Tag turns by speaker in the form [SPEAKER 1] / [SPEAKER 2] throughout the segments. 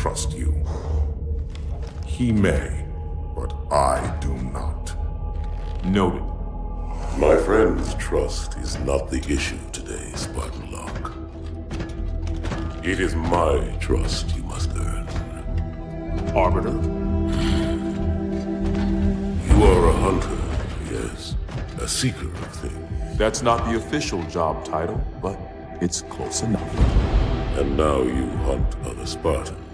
[SPEAKER 1] trust you. He may, but I do not.
[SPEAKER 2] Noted.
[SPEAKER 1] My friend's trust is not the issue today, Spartan Locke. It is my trust you must earn.
[SPEAKER 2] Arbiter?
[SPEAKER 1] You are a hunter, yes. A seeker of things.
[SPEAKER 2] That's not the official job title, but it's close enough.
[SPEAKER 1] And now you hunt other Spartans.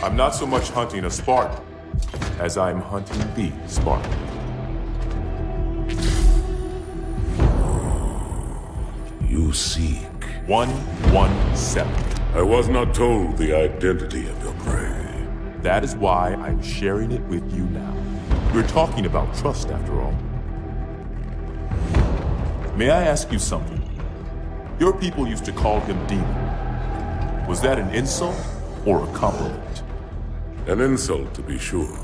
[SPEAKER 2] I'm not so much hunting a Spartan, as I'm hunting the Spartan.
[SPEAKER 1] You seek.
[SPEAKER 2] 117.
[SPEAKER 1] I was not told the identity of your prey.
[SPEAKER 2] That is why I'm sharing it with you now. We're talking about trust, after all. May I ask you something? Your people used to call him Demon. Was that an insult or a compliment?
[SPEAKER 1] An insult, to be sure.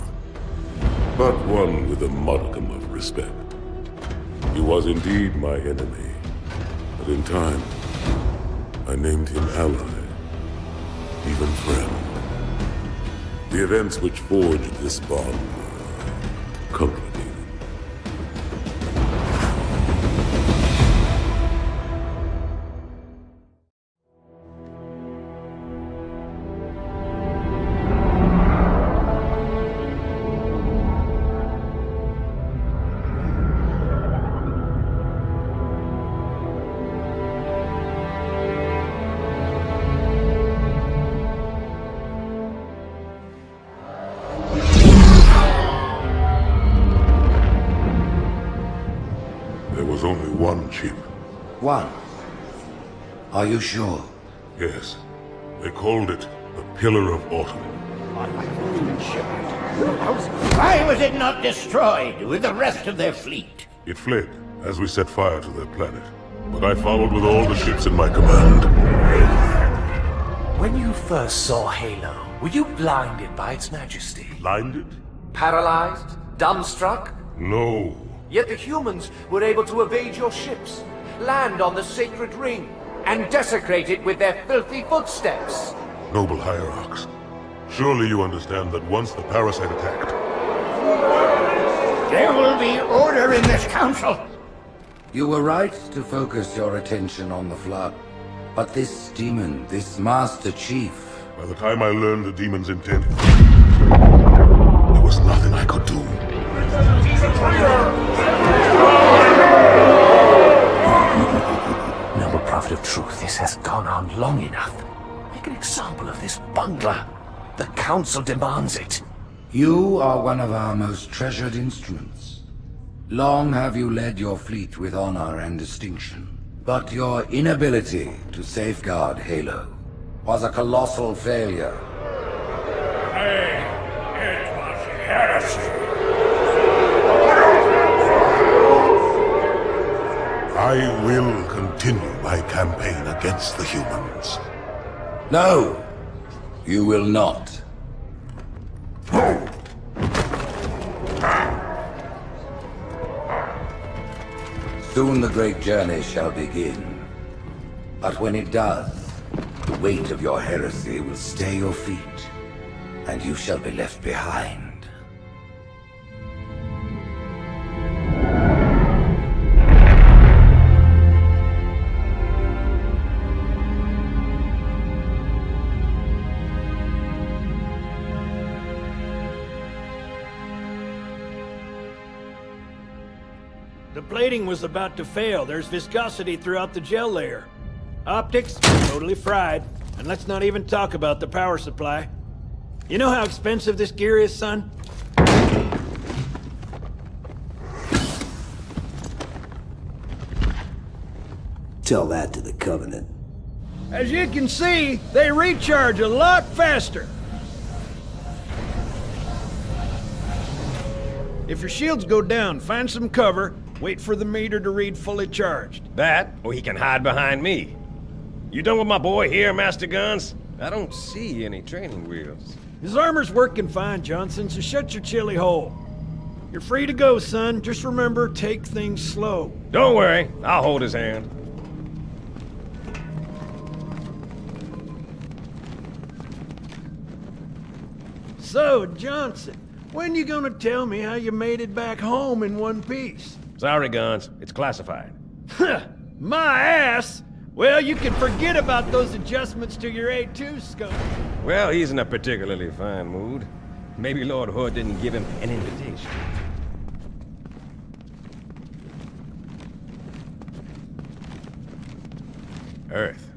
[SPEAKER 1] But one with a modicum of respect. He was indeed my enemy. But in time, I named him ally, even friend. The events which forged this bond were complicated. Only one chip.
[SPEAKER 3] One? Are you sure?
[SPEAKER 1] Yes. They called it the Pillar of Autumn.
[SPEAKER 4] Why was it not destroyed with the rest of their fleet?
[SPEAKER 1] It fled as we set fire to their planet. But I followed with all the ships in my command.
[SPEAKER 5] When you first saw Halo, were you blinded by its majesty?
[SPEAKER 1] Blinded?
[SPEAKER 5] Paralyzed? Dumbstruck?
[SPEAKER 1] No.
[SPEAKER 5] Yet the humans were able to evade your ships, land on the sacred ring, and desecrate it with their filthy footsteps.
[SPEAKER 1] Noble hierarchs, surely you understand that once the parasite attacked...
[SPEAKER 4] There will be order in this council.
[SPEAKER 3] You were right to focus your attention on the Flood. But this demon, this Master Chief...
[SPEAKER 1] By the time I learned the demon's intent, there was nothing I could do.
[SPEAKER 5] Noble Prophet of Truth, this has gone on long enough. Make an example of this bungler. The Council demands it.
[SPEAKER 3] You are one of our most treasured instruments. Long have you led your fleet with honor and distinction. But your inability to safeguard Halo was a colossal failure.
[SPEAKER 4] It was heresy.
[SPEAKER 1] I will continue my campaign against the humans.
[SPEAKER 3] No, you will not. Soon the great journey shall begin. But when it does, the weight of your heresy will stay your feet, and you shall be left behind.
[SPEAKER 6] The plating was about to fail. There's viscosity throughout the gel layer. Optics, totally fried. And let's not even talk about the power supply. You know how expensive this gear is, son?
[SPEAKER 7] Tell that to the Covenant.
[SPEAKER 6] As you can see, they recharge a lot faster. If your shields go down, find some cover. Wait for the meter to read fully charged.
[SPEAKER 8] That, or he can hide behind me. You done with my boy here, Master Guns? I don't see any training wheels.
[SPEAKER 6] His armor's working fine, Johnson, so shut your chilly hole. You're free to go, son. Just remember, take things slow.
[SPEAKER 8] Don't worry, I'll hold his hand.
[SPEAKER 6] So, Johnson, when you gonna tell me how you made it back home in one piece?
[SPEAKER 8] Sorry, Guns. It's classified.
[SPEAKER 6] My ass! Well, you can forget about those adjustments to your A2 scope.
[SPEAKER 8] Well, he's in a particularly fine mood. Maybe Lord Hood didn't give him an invitation. Earth.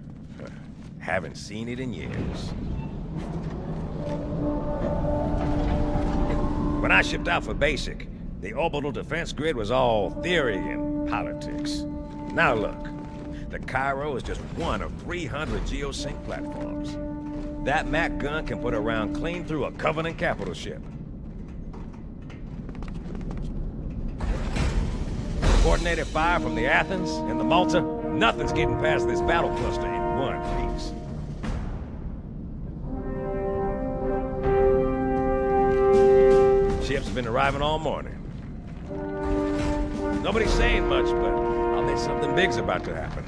[SPEAKER 8] Haven't seen it in years. When I shipped out for basic, the orbital defense grid was all theory and politics. Now look, the Cairo is just one of 300 geosync platforms. That Mac gun can put a round clean through a Covenant capital ship. Coordinated fire from the Athens and the Malta, nothing's getting past this battle cluster in one piece. Ships have been arriving all morning. Nobody's saying much, but I'll bet something big's about to happen.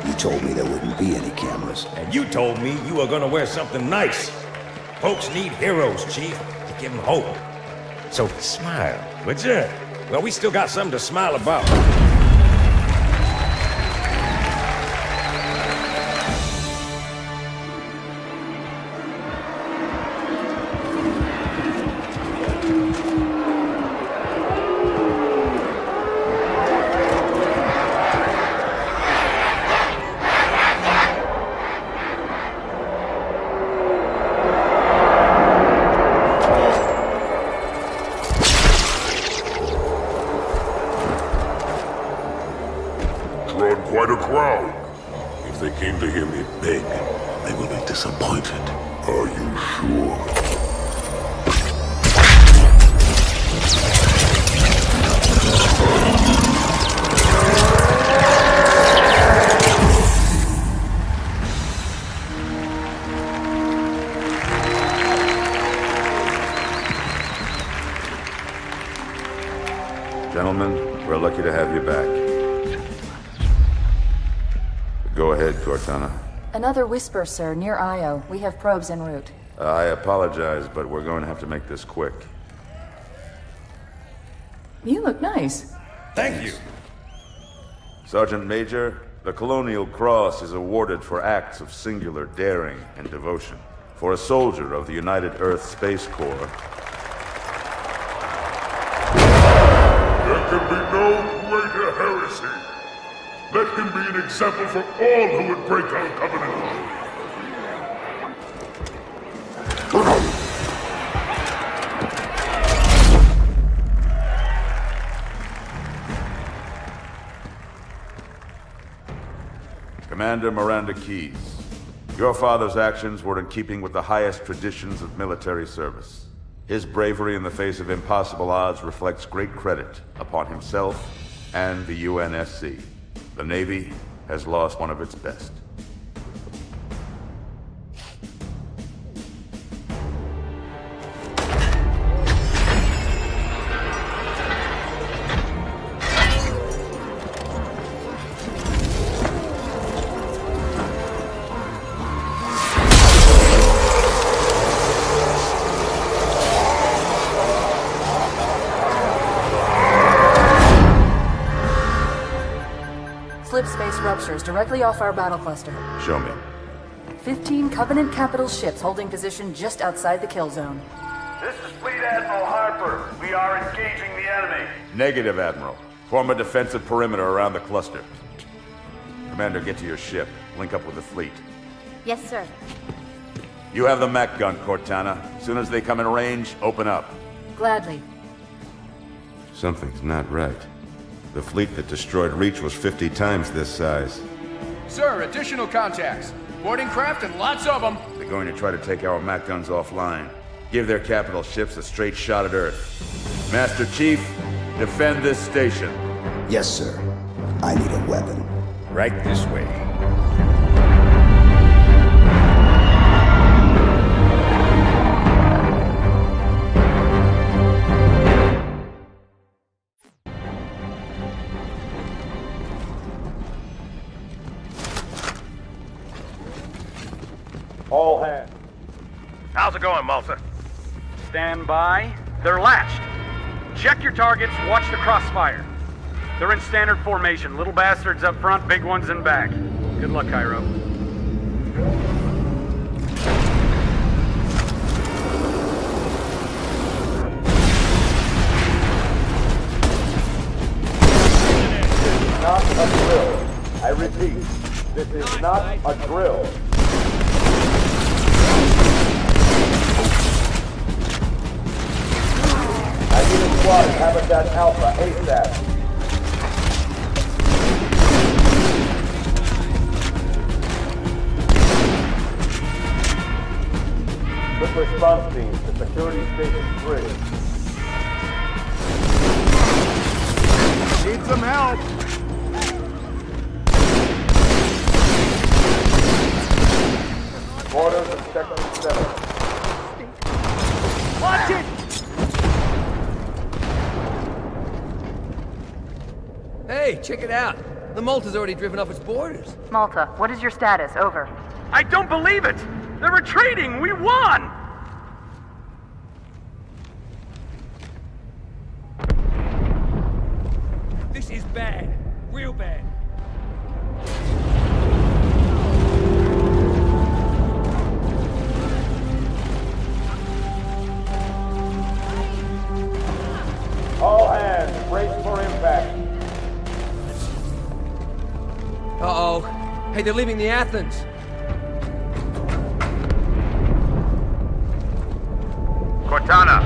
[SPEAKER 7] You told me there wouldn't be any cameras.
[SPEAKER 8] And you told me you were gonna wear something nice. Folks need heroes, Chief, to give them hope. So smile, would you? Well, we still got something to smile about.
[SPEAKER 1] Drawn quite a crowd. If they came to hear me beg, they will be disappointed. Are you sure?
[SPEAKER 9] Gentlemen, we're lucky to have you back. Go ahead, Cortana.
[SPEAKER 10] Another whisper, sir, near Io. We have probes en route.
[SPEAKER 9] I apologize, but we're going to have to make this quick.
[SPEAKER 10] You look nice.
[SPEAKER 8] Thank you.
[SPEAKER 9] Sergeant Major, the Colonial Cross is awarded for acts of singular daring and devotion. For a soldier of the United Earth Space Corps.
[SPEAKER 1] There can be no greater heresy. Let him be an example for all who would break our covenant.
[SPEAKER 9] Commander Miranda Keyes, your father's actions were in keeping with the highest traditions of military service. His bravery in the face of impossible odds reflects great credit upon himself and the UNSC. The Navy has lost one of its best.
[SPEAKER 10] Slip space ruptures directly off our battle cluster.
[SPEAKER 9] Show me.
[SPEAKER 10] 15 Covenant capital ships holding position just outside the kill zone.
[SPEAKER 11] This is Fleet Admiral Harper. We are engaging the enemy.
[SPEAKER 9] Negative, Admiral. Form a defensive perimeter around the cluster. Commander, get to your ship. Link up with the fleet.
[SPEAKER 12] Yes, sir.
[SPEAKER 9] You have the Mac gun, Cortana. As soon as they come in range, open up.
[SPEAKER 10] Gladly.
[SPEAKER 9] Something's not right. The fleet that destroyed Reach was 50 times this size.
[SPEAKER 13] Sir, additional contacts. Boarding craft and lots of them.
[SPEAKER 9] They're going to try to take our Mac guns offline. Give their capital ships a straight shot at Earth. Master Chief, defend this station.
[SPEAKER 7] Yes, sir. I need a weapon.
[SPEAKER 8] Right this way. going, Malta?
[SPEAKER 12] Stand by. They're latched. Check your targets, watch the crossfire. They're in standard formation. Little bastards up front, big ones in back. Good luck, Cairo.
[SPEAKER 11] Not a drill. I repeat, this is not a drill. I need a squad at Habitat Alpha ASAP. Quick response team to Security Station 3.
[SPEAKER 13] Need some help.
[SPEAKER 11] Quarters of Sector 7.
[SPEAKER 12] Watch it!
[SPEAKER 14] Hey, check it out. The Malta's already driven off its boarders.
[SPEAKER 10] Malta, what is your status? Over.
[SPEAKER 12] I don't believe it! They're retreating! We won!
[SPEAKER 14] This is bad. Real bad.
[SPEAKER 11] All hands, brace for impact.
[SPEAKER 14] Uh-oh. Hey, they're leaving the Athens.
[SPEAKER 11] Cortana,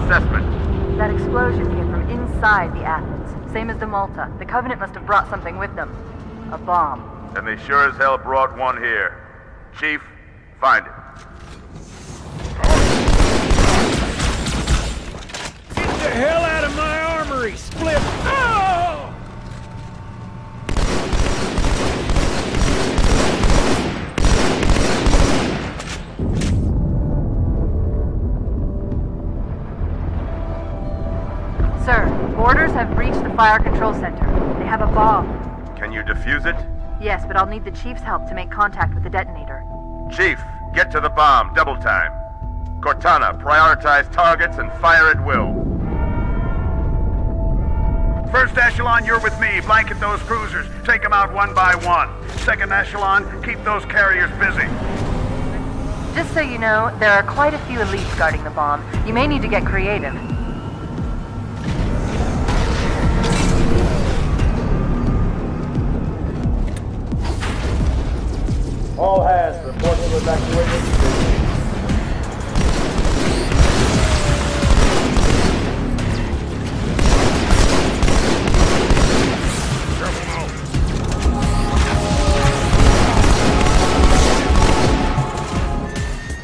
[SPEAKER 11] assessment.
[SPEAKER 10] That explosion came from inside the Athens. Same as the Malta. The Covenant must have brought something with them. A bomb.
[SPEAKER 11] And they sure as hell brought one here. Chief, find it.
[SPEAKER 6] Get the hell out of my armory, Split! Oh!
[SPEAKER 10] Sir, boarders have breached the fire control center. They have a bomb.
[SPEAKER 11] Can you defuse it?
[SPEAKER 10] Yes, but I'll need the Chief's help to make contact with the detonator.
[SPEAKER 11] Chief, get to the bomb, double time. Cortana, prioritize targets and fire at will.
[SPEAKER 15] First echelon, you're with me. Blanket those cruisers. Take them out one by one. Second echelon, keep those carriers busy.
[SPEAKER 10] Just so you know, there are quite a few elites guarding the bomb. You may need to get creative.
[SPEAKER 11] All hands, report to evacuation.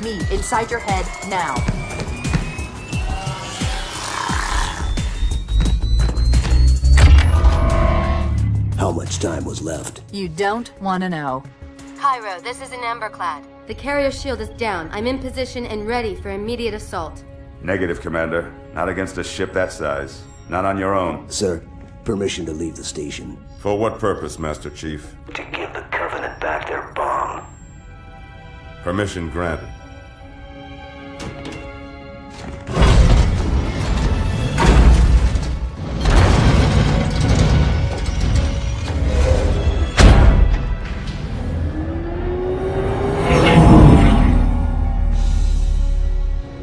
[SPEAKER 16] Me, inside your head, now.
[SPEAKER 7] How much time was left?
[SPEAKER 10] You don't want to know.
[SPEAKER 17] Cairo, this is an Emberclad. The carrier shield is down. I'm in position and ready for immediate assault.
[SPEAKER 9] Negative, Commander. Not against a ship that size. Not on your own.
[SPEAKER 7] Sir, permission to leave the station.
[SPEAKER 1] For what purpose, Master Chief?
[SPEAKER 7] To give the Covenant back their bomb.
[SPEAKER 1] Permission granted.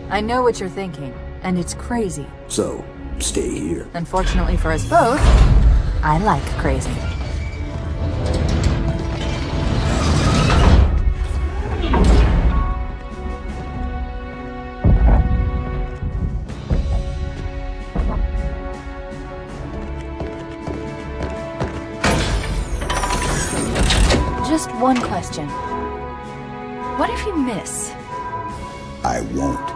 [SPEAKER 10] I know what you're thinking, and it's crazy.
[SPEAKER 7] So, stay here.
[SPEAKER 10] Unfortunately for us both, I like crazy. Just one question. What if you miss?
[SPEAKER 7] I won't.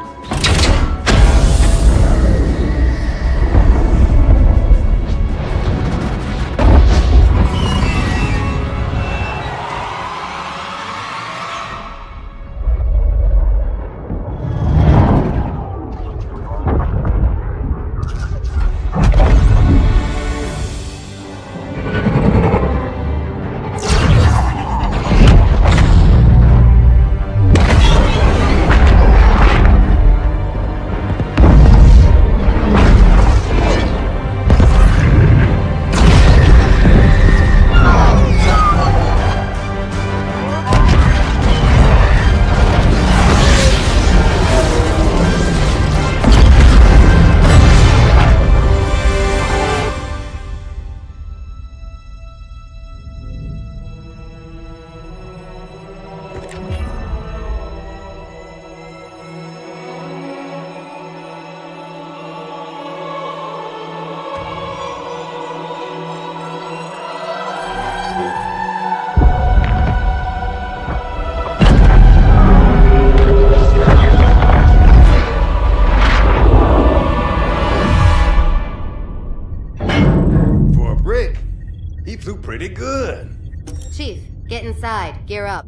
[SPEAKER 17] inside. Gear up.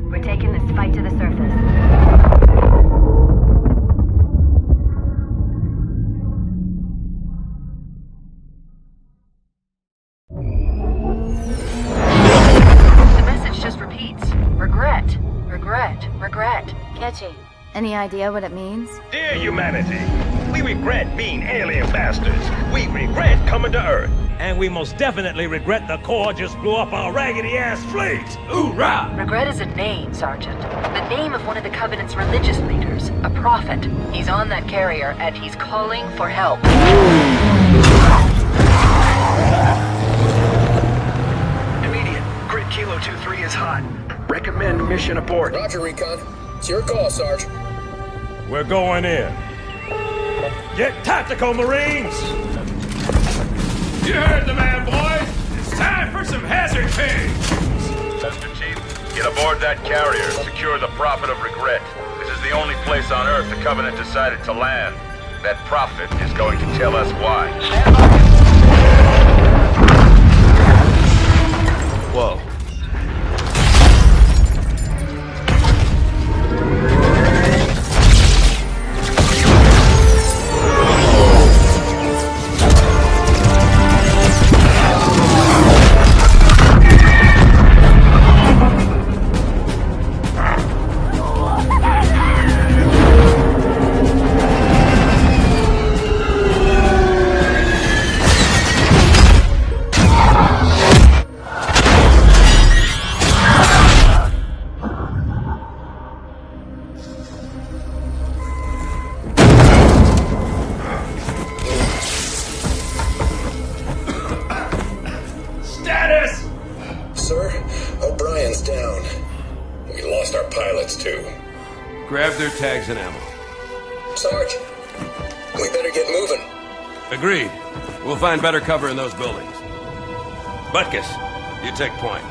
[SPEAKER 10] We're taking this fight to the surface. The message just repeats. Regret. Regret. Regret.
[SPEAKER 17] Catchy. Any idea what it means?
[SPEAKER 18] Dear humanity, we regret being alien bastards. We regret coming to Earth. And we most definitely regret the Corps just blew up our raggedy-ass fleet. Hoorah!
[SPEAKER 10] Regret is a name, Sergeant. The name of one of the Covenant's religious leaders. A prophet. He's on that carrier, and he's calling for help.
[SPEAKER 19] Immediate. Grid Kilo 2-3 is hot. Recommend mission abort.
[SPEAKER 13] Roger, Recon. It's your call, Sarge.
[SPEAKER 18] We're going in. Get tactical, Marines!
[SPEAKER 20] You heard the man, boys. It's time for some hazard pay.
[SPEAKER 11] Master Chief, get aboard that carrier. Secure the Prophet of Regret. This is the only place on Earth the Covenant decided to land. That Prophet is going to tell us why.
[SPEAKER 9] Whoa.
[SPEAKER 20] Grab their tags and ammo.
[SPEAKER 13] Sarge, we better get moving.
[SPEAKER 20] Agreed. We'll find better cover in those buildings. Butkus, you take point.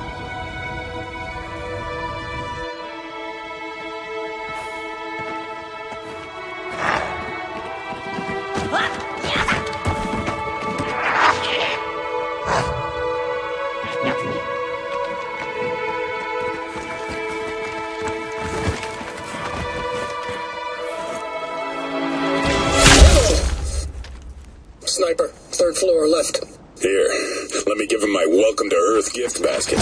[SPEAKER 13] Sniper, third floor left.
[SPEAKER 21] Here, let me give him my welcome to Earth gift basket.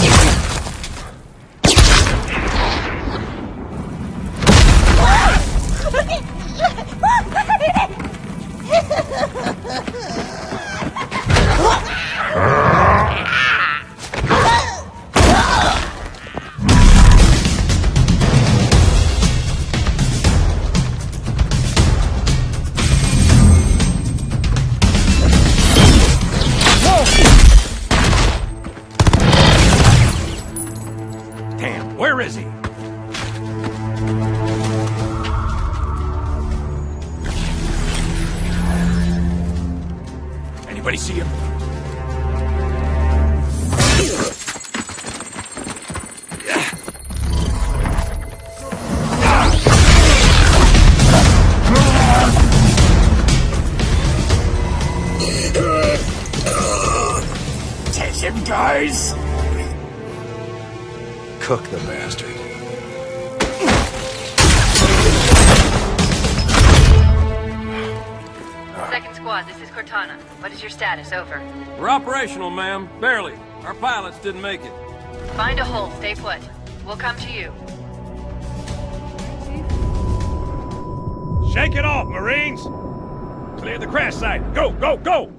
[SPEAKER 18] Where is he? Anybody see him?
[SPEAKER 20] Take him, guys!
[SPEAKER 7] Cook the bastard.
[SPEAKER 10] Second squad, this is Cortana. What is your status? Over.
[SPEAKER 20] We're operational, ma'am. Barely. Our pilots didn't make it.
[SPEAKER 10] Find a hole. Stay put. We'll come to you.
[SPEAKER 18] Shake it off, Marines! Clear the crash site. Go, go, go!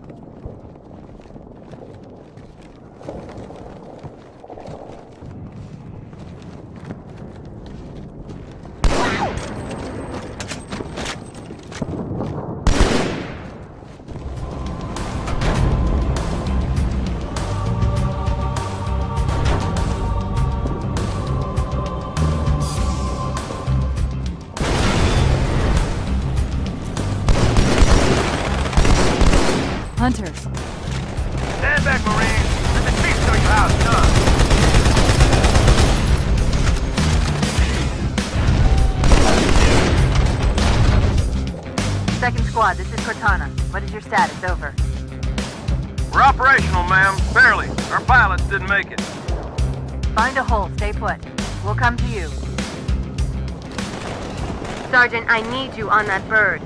[SPEAKER 10] Hunters.
[SPEAKER 11] Stand back, Marines. Let the chief show you how it's done.
[SPEAKER 10] Second squad, this is Cortana. What is your status? Over.
[SPEAKER 11] We're operational, ma'am. Barely. Our pilots didn't make it.
[SPEAKER 10] Find a hole, stay put. We'll come to you. Sergeant, I need you on that bird.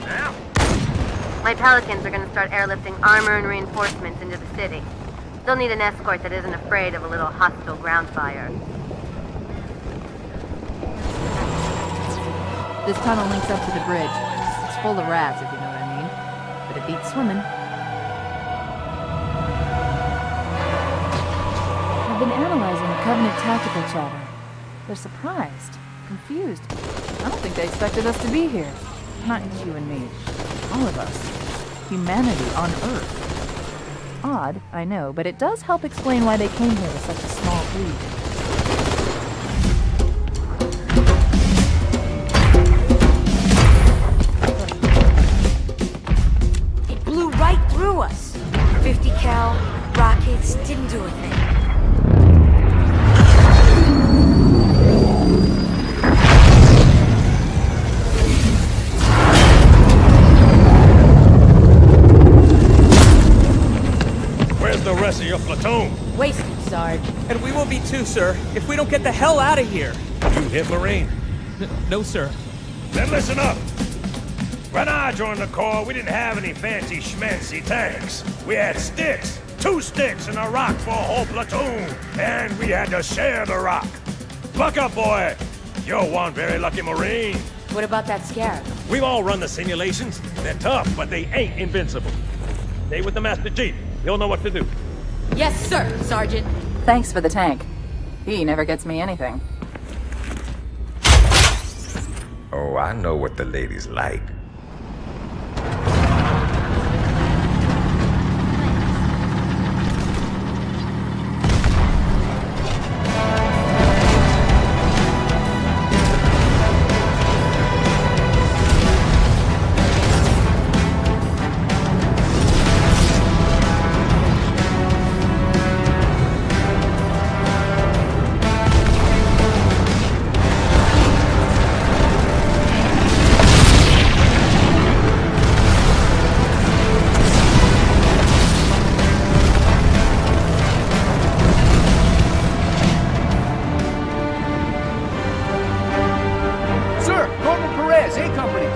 [SPEAKER 5] Now?
[SPEAKER 10] My Pelicans are gonna start airlifting armor and reinforcements into the city. They'll need an escort that isn't afraid of a little hostile ground fire.
[SPEAKER 2] This tunnel links up to the bridge. It's full of rats, if you know what I mean. But it beats swimming. I've been analyzing the Covenant tactical chatter. They're surprised, confused. I don't think they expected us to be here. Not you and me. All of us. Humanity on Earth. Odd, I know, but it does help explain why they came here with such a small fleet.
[SPEAKER 22] Right through us. 50 cal, rockets, didn't do a thing.
[SPEAKER 18] Where's the rest of your platoon?
[SPEAKER 22] Wasted, Sarge.
[SPEAKER 23] And we will be too, sir, if we don't get the hell out of here.
[SPEAKER 18] You hit Marine?
[SPEAKER 23] No, sir.
[SPEAKER 18] Then listen up. When I joined the Corps, we didn't have any fancy schmancy tanks. We had sticks. 2 sticks and a rock for a whole platoon. And we had to share the rock. Buck up, boy. You're one very lucky Marine.
[SPEAKER 22] What about that Scarab?
[SPEAKER 18] We've all run the simulations. They're tough, but they ain't invincible. Stay with the Master Chief. He'll know what to do.
[SPEAKER 22] Yes, sir, Sergeant.
[SPEAKER 2] Thanks for the tank. He never gets me anything.
[SPEAKER 8] Oh, I know what the ladies like.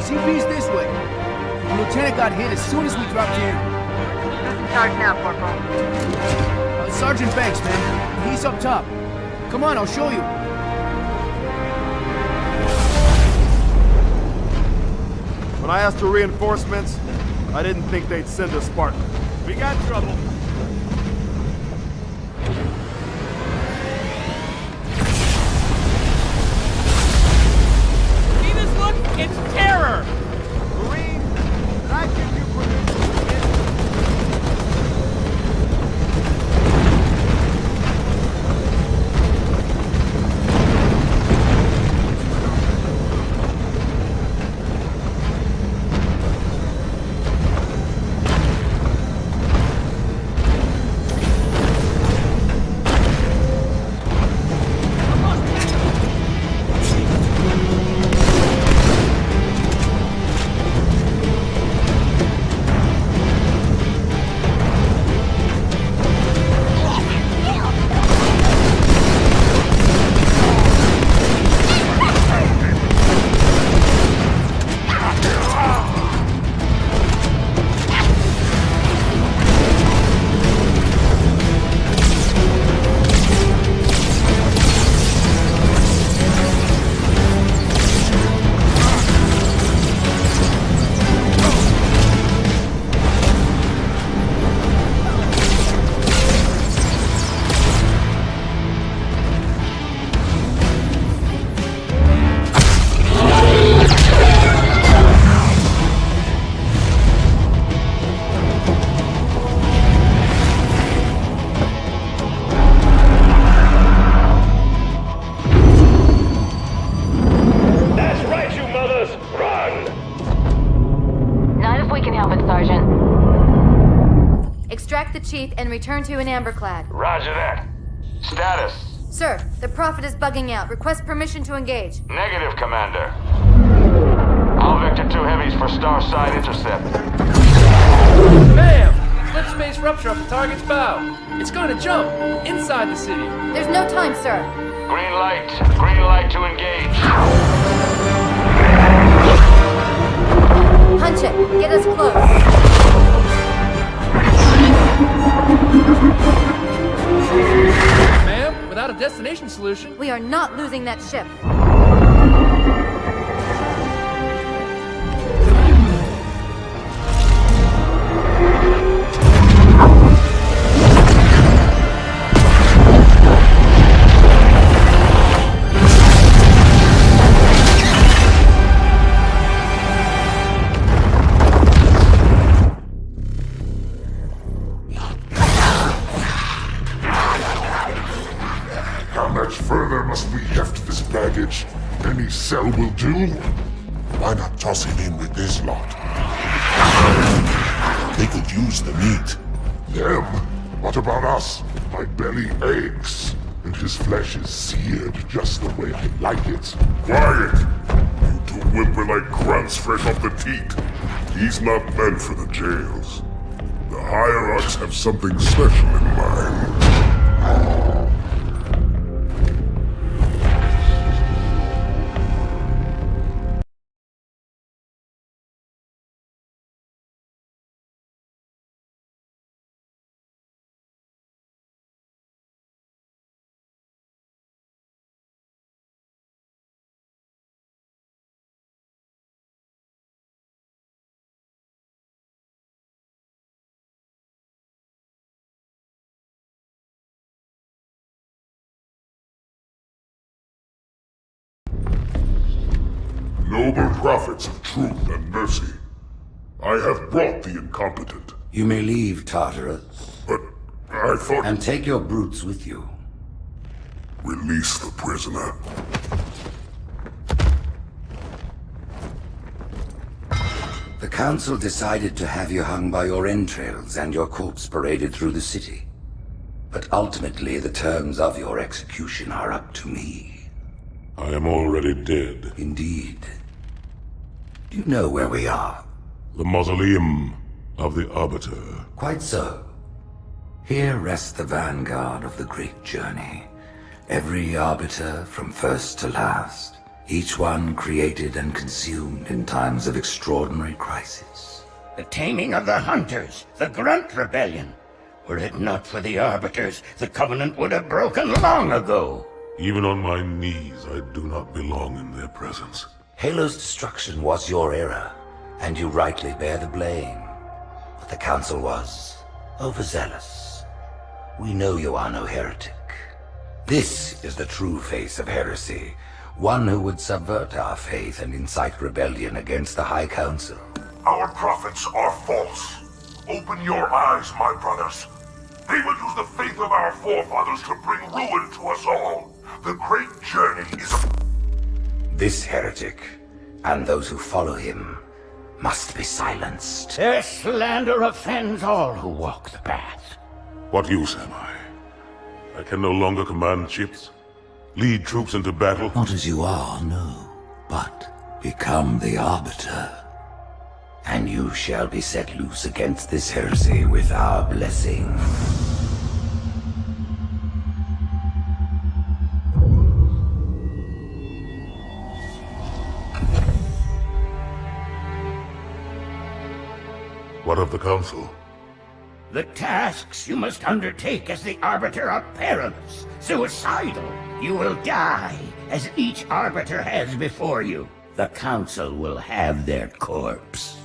[SPEAKER 13] CP's this way. The lieutenant got hit as soon as we dropped in.
[SPEAKER 10] Who's in charge now, Corporal?
[SPEAKER 13] Sergeant Banks, man. He's up top. Come on, I'll show you.
[SPEAKER 24] When I asked for reinforcements, I didn't think they'd send a Spartan. We got trouble.
[SPEAKER 23] See this look? It's terror!
[SPEAKER 24] Marine, did I give you permission?
[SPEAKER 17] Extract the chief and return to an amberclad.
[SPEAKER 11] Roger that. Status?
[SPEAKER 17] Sir, the Prophet is bugging out. Request permission to engage.
[SPEAKER 11] Negative, Commander. All Vector 2 heavies for Starside intercept.
[SPEAKER 23] Bam! Slip space
[SPEAKER 3] rupture off the target's bow. It's going to jump inside the city.
[SPEAKER 17] There's no time, sir.
[SPEAKER 11] Green light. Green light to engage.
[SPEAKER 17] Punch it. Get us close.
[SPEAKER 3] Ma'am, without a destination solution...
[SPEAKER 17] We are not losing that ship.
[SPEAKER 4] Any cell will do. Why not toss him in with this lot? They could use the meat. Them? What about us? My belly aches, and his flesh is seared just the way I like it. Quiet! You two whimper like grunts fresh off the teat. He's not meant for the jails. The hierarchs have something special in mind. Noble prophets of truth and mercy, I have brought the incompetent.
[SPEAKER 7] You may leave, Tartarus.
[SPEAKER 4] But I thought...
[SPEAKER 7] And take your brutes with you.
[SPEAKER 4] Release the prisoner.
[SPEAKER 7] The Council decided to have you hung by your entrails and your corpse paraded through the city. But ultimately, the terms of your execution are up to me.
[SPEAKER 1] I am already dead.
[SPEAKER 7] Indeed. Do you know where we are?
[SPEAKER 1] The mausoleum of the Arbiter.
[SPEAKER 7] Quite so. Here rests the vanguard of the great journey. Every Arbiter from first to last. Each one created and consumed in times of extraordinary crisis.
[SPEAKER 12] The taming of the Hunters, the Grunt Rebellion. Were it not for the Arbiters, the Covenant would have broken long ago.
[SPEAKER 1] Even on my knees, I do not belong in their presence.
[SPEAKER 7] Halo's destruction was your error, and you rightly bear the blame. But the Council was overzealous. We know you are no heretic. This is the true face of heresy, one who would subvert our faith and incite rebellion against the High Council.
[SPEAKER 4] Our prophets are false. Open your eyes, my brothers. They will use the faith of our forefathers to bring ruin to us all. The great journey is a...
[SPEAKER 7] This heretic, and those who follow him, must be silenced.
[SPEAKER 12] Their slander offends all who walk the path.
[SPEAKER 1] What use am I? I can no longer command ships, lead troops into battle.
[SPEAKER 7] Not as you are, no, but become the Arbiter. And you shall be set loose against this heresy with our blessing.
[SPEAKER 1] What of the Council?
[SPEAKER 12] The tasks you must undertake as the Arbiter are perilous, suicidal. You will die, as each Arbiter has before you. The Council will have their corpse.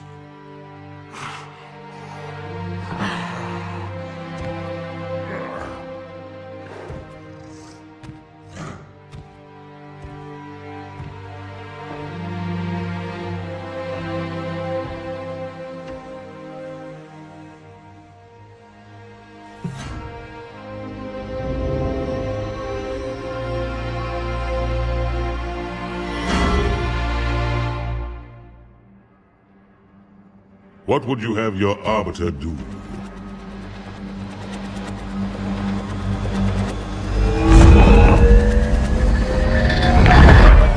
[SPEAKER 1] What would you have your Arbiter do?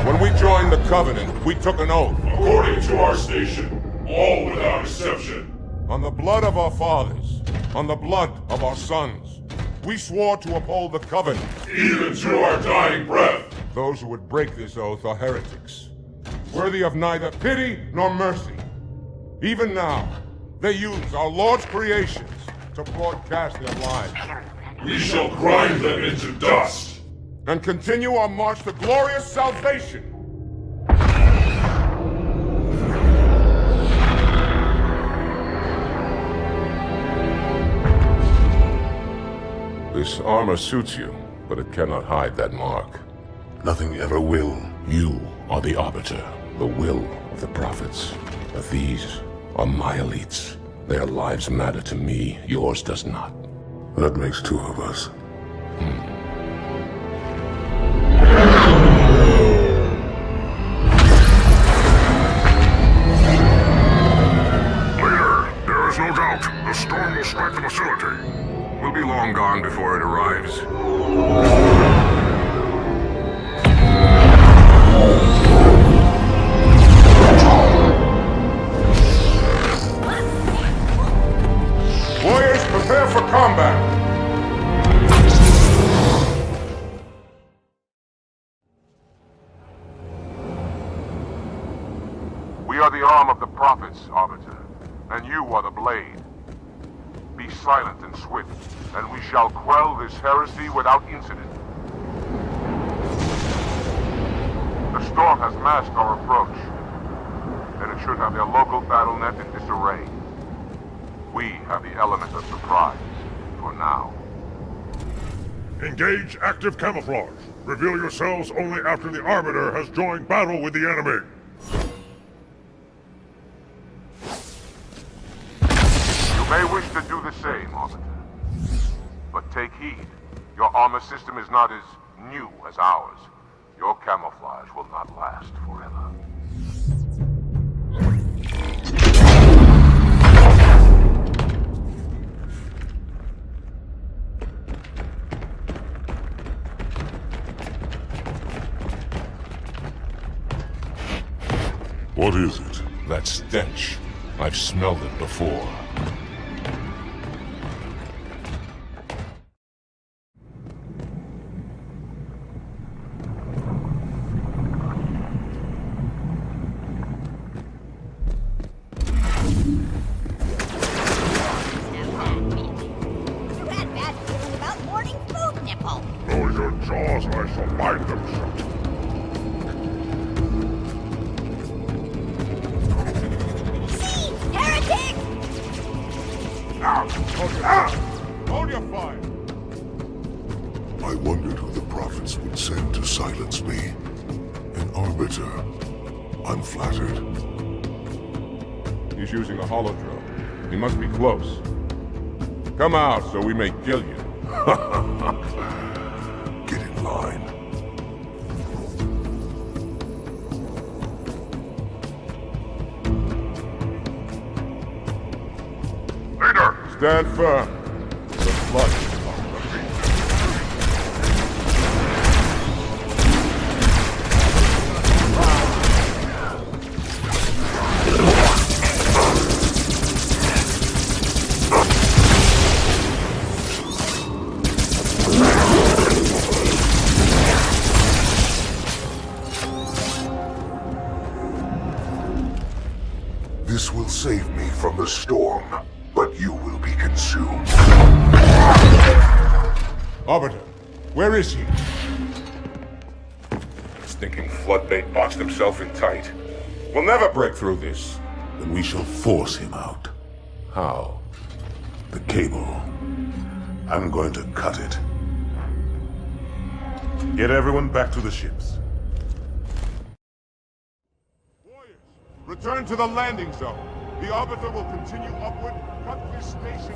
[SPEAKER 4] When we joined the Covenant, we took an oath. According to our station, all without exception. On the blood of our fathers,
[SPEAKER 6] On the blood of our sons, we swore to uphold the Covenant.
[SPEAKER 4] Even to our dying breath.
[SPEAKER 6] Those who would break this oath are heretics, worthy of neither pity nor mercy. Even now, they use our Lord's creations to broadcast their lies.
[SPEAKER 4] We shall grind them into dust.
[SPEAKER 6] And continue our march to glorious salvation. This armor suits you, but it cannot hide that mark.
[SPEAKER 1] Nothing ever will. You are the Arbiter, the will of the Prophets. But these are my elites. Their lives matter to me, yours does not. That makes two of us.
[SPEAKER 4] Leader, there is no doubt the storm will strike the facility.
[SPEAKER 1] We'll be long gone before it arrives.
[SPEAKER 6] Warriors, prepare for combat!
[SPEAKER 4] We are the arm of the Prophets, Arbiter, and you are the blade. Be silent and swift, and we shall quell this heresy without incident. The storm has masked our approach, and it should have their local battle net in disarray. We have the element of surprise, for now.
[SPEAKER 14] Engage active camouflage. Reveal yourselves only after the Arbiter has joined battle with the enemy.
[SPEAKER 4] You may wish to do the same, Arbiter. But take heed. Your armor system is not as new as ours. Your camouflage will not last forever.
[SPEAKER 6] What is it? That stench. I've smelled it before.
[SPEAKER 14] Close your jaws or I shall bind them shut.
[SPEAKER 22] Heretic!
[SPEAKER 6] Hold your fire!
[SPEAKER 4] I wondered who the Prophets would send to silence me. An Arbiter. I'm flattered.
[SPEAKER 6] He's using a holodrome. He must be close. Come out so we may kill you.
[SPEAKER 4] Get in line.
[SPEAKER 6] Leader! Stand firm. The flood is on the beach.
[SPEAKER 4] This will save me from the storm, but you will be consumed.
[SPEAKER 6] Arbiter, where is he? Stinking floodbait boxed himself in tight. We'll never break through this.
[SPEAKER 1] Then we shall force him out.
[SPEAKER 6] How?
[SPEAKER 1] The cable. I'm going to cut it.
[SPEAKER 6] Get everyone back to the ships. Return to the landing zone. The Arbiter will continue upward. Cut this station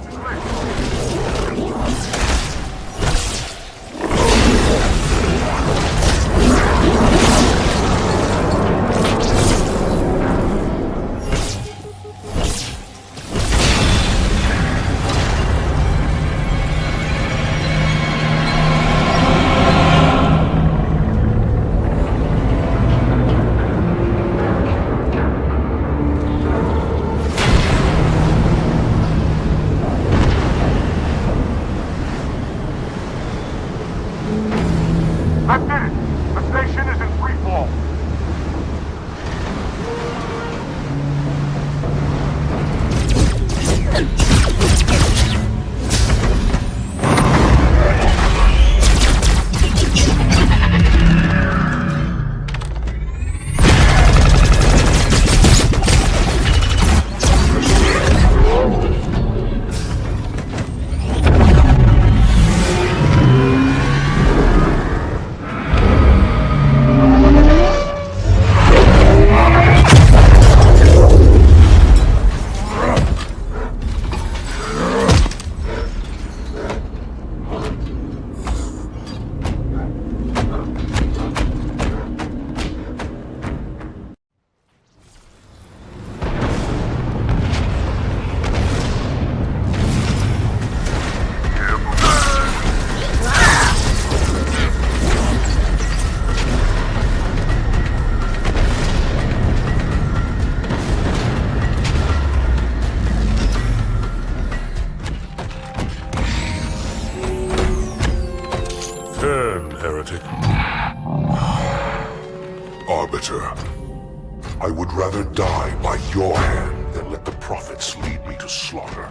[SPEAKER 4] rather die by your hand than let the prophets lead me to slaughter.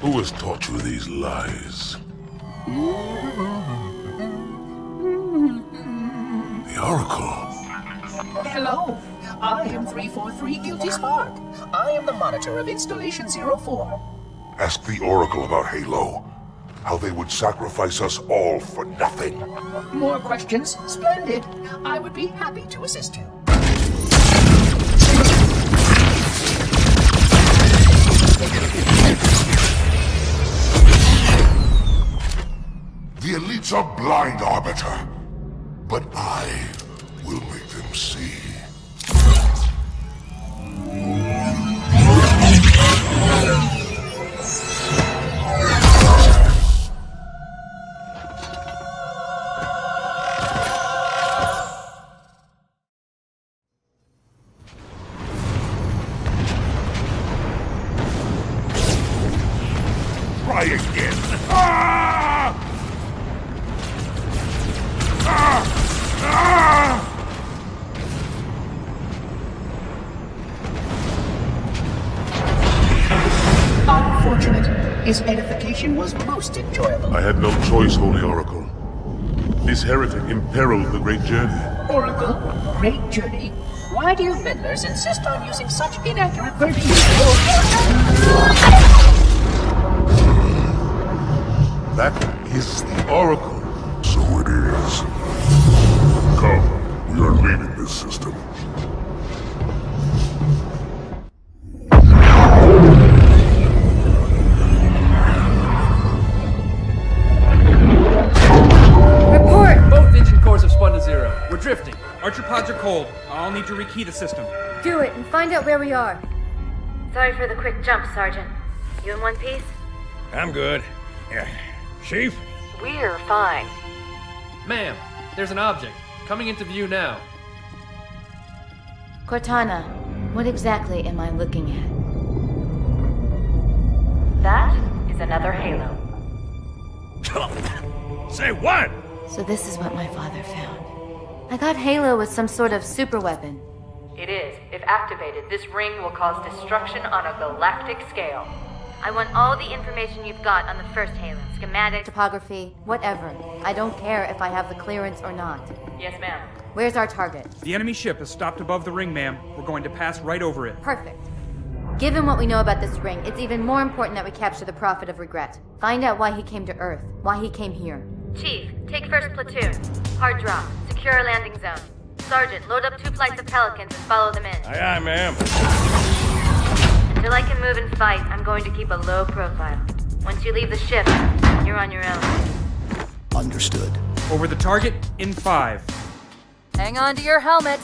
[SPEAKER 1] Who has taught you these lies? The Oracle.
[SPEAKER 9] Hello, I am 343 Guilty Spark. I am the monitor of Installation 04.
[SPEAKER 4] Ask the Oracle about Halo. How they would sacrifice us all for nothing.
[SPEAKER 9] More questions? Splendid. I would be happy to assist you.
[SPEAKER 4] The elites are blind, Arbiter. But I will make them see. Try again. Ah! Ah! Ah!
[SPEAKER 9] Unfortunate. His edification was most enjoyable.
[SPEAKER 1] I had no choice, Holy Oracle. This heretic imperiled the great journey.
[SPEAKER 9] Oracle, great journey. Why do you meddlers insist on using such inaccurate verbiage?
[SPEAKER 1] That is the Oracle.
[SPEAKER 4] So it is. Come, we are leaving this system.
[SPEAKER 23] Report!
[SPEAKER 3] Both engine cores have spun to zero. We're drifting.
[SPEAKER 23] Archer pods are cold. I'll need to rekey the system.
[SPEAKER 17] Do it and find out where we are. Sorry for the quick jump, Sergeant. You in one piece?
[SPEAKER 8] I'm good. Yeah. Chief?
[SPEAKER 22] We're fine.
[SPEAKER 3] Ma'am, there's an object. Coming into view now.
[SPEAKER 17] Cortana, what exactly am I looking at?
[SPEAKER 22] That is another Halo.
[SPEAKER 8] Say what?
[SPEAKER 17] So this is what my father found. I thought Halo was some sort of super weapon.
[SPEAKER 22] It is. If activated, this ring will cause destruction on a galactic scale.
[SPEAKER 17] I want all the information you've got on the first Halo. Schematic, topography, whatever. I don't care if I have the clearance or not.
[SPEAKER 22] Yes, ma'am.
[SPEAKER 17] Where's our target?
[SPEAKER 23] The enemy ship has stopped above the ring, ma'am. We're going to pass right over it.
[SPEAKER 17] Perfect. Given what we know about this ring, it's even more important that we capture the Prophet of Regret. Find out why he came to Earth, why he came here. Chief, take first platoon. Hard drop. Secure our landing zone. Sergeant, load up 2 flights of Pelicans and follow them in.
[SPEAKER 8] Aye, aye, ma'am.
[SPEAKER 17] Until I can move and fight, I'm going to keep a low profile. Once you leave the ship, you're on your own.
[SPEAKER 15] Understood.
[SPEAKER 23] Over the target in 5.
[SPEAKER 2] Hang on to your helmet.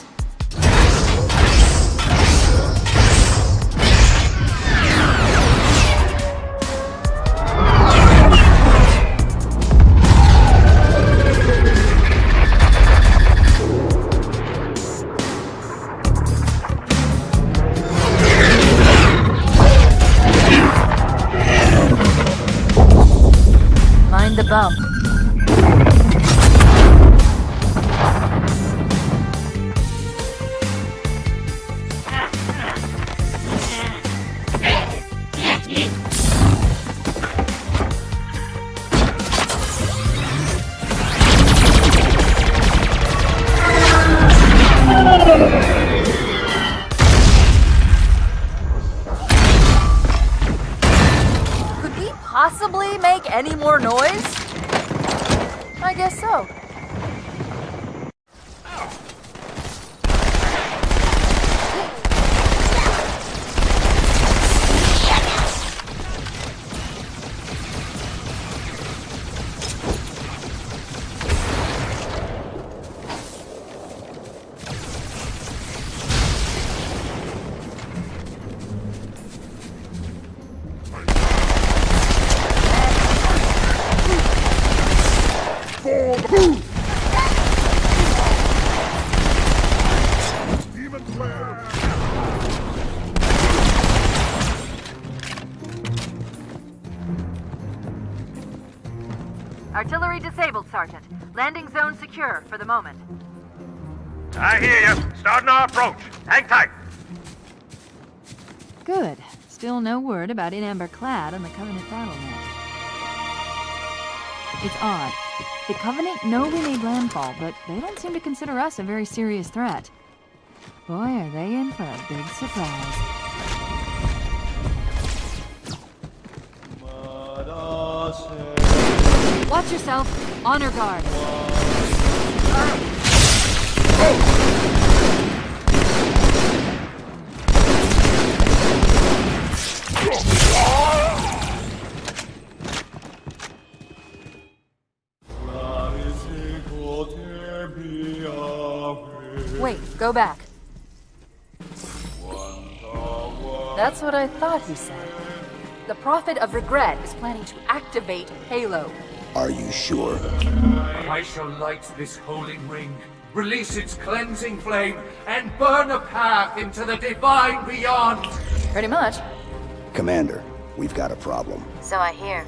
[SPEAKER 2] Mind the bump. Could we possibly make any more noise? I guess so. Artillery disabled, Sergeant. Landing zone secure for the moment.
[SPEAKER 18] I hear you. Starting our approach. Hang tight.
[SPEAKER 2] Good. Still no word about In Amber Clad on the Covenant battle net. It's odd. The Covenant know we made landfall, but they don't seem to consider us a very serious threat. Boy, are they in for a big surprise. Watch yourself. Honor guard. Wait, go back. That's what I thought he said. The Prophet of Regret is planning to activate Halo.
[SPEAKER 15] Are you sure?
[SPEAKER 5] I shall light this holy ring, release its cleansing flame, and burn a path into the divine beyond.
[SPEAKER 2] Pretty much.
[SPEAKER 15] Commander, we've got a problem.
[SPEAKER 17] So I hear.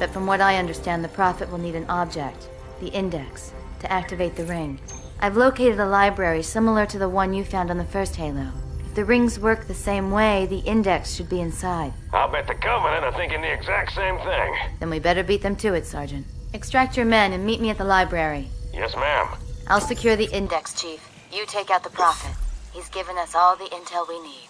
[SPEAKER 17] But from what I understand, the Prophet will need an object, the Index, to activate the ring. I've located a library similar to the one you found on the first Halo. If the rings work the same way, the Index should be inside.
[SPEAKER 18] I'll bet the Covenant are thinking the exact same thing.
[SPEAKER 17] Then we better beat them to it, Sergeant. Extract your men and meet me at the library.
[SPEAKER 18] Yes, ma'am.
[SPEAKER 17] I'll secure the Index, Chief. You take out the Prophet. He's given us all the intel we need.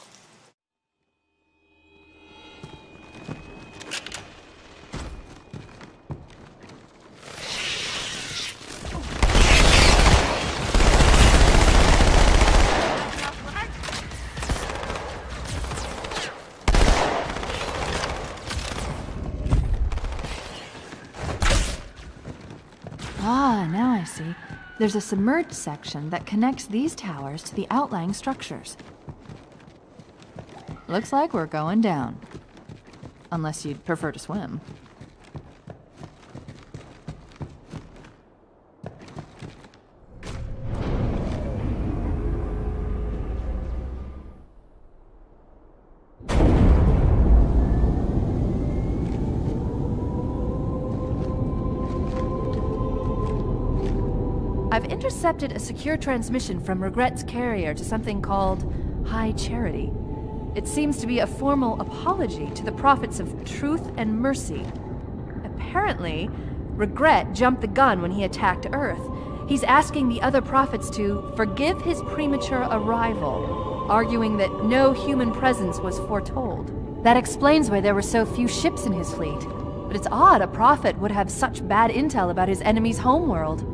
[SPEAKER 2] Ah, now I see. There's a submerged section that connects these towers to the outlying structures. Looks like we're going down. Unless you'd prefer to swim. I've intercepted a secure transmission from Regret's carrier to something called High Charity. It seems to be a formal apology to the prophets of truth and mercy. Apparently, Regret jumped the gun when he attacked Earth. He's asking the other prophets to forgive his premature arrival, arguing that no human presence was foretold. That explains why there were so few ships in his fleet. But it's odd a prophet would have such bad intel about his enemy's homeworld.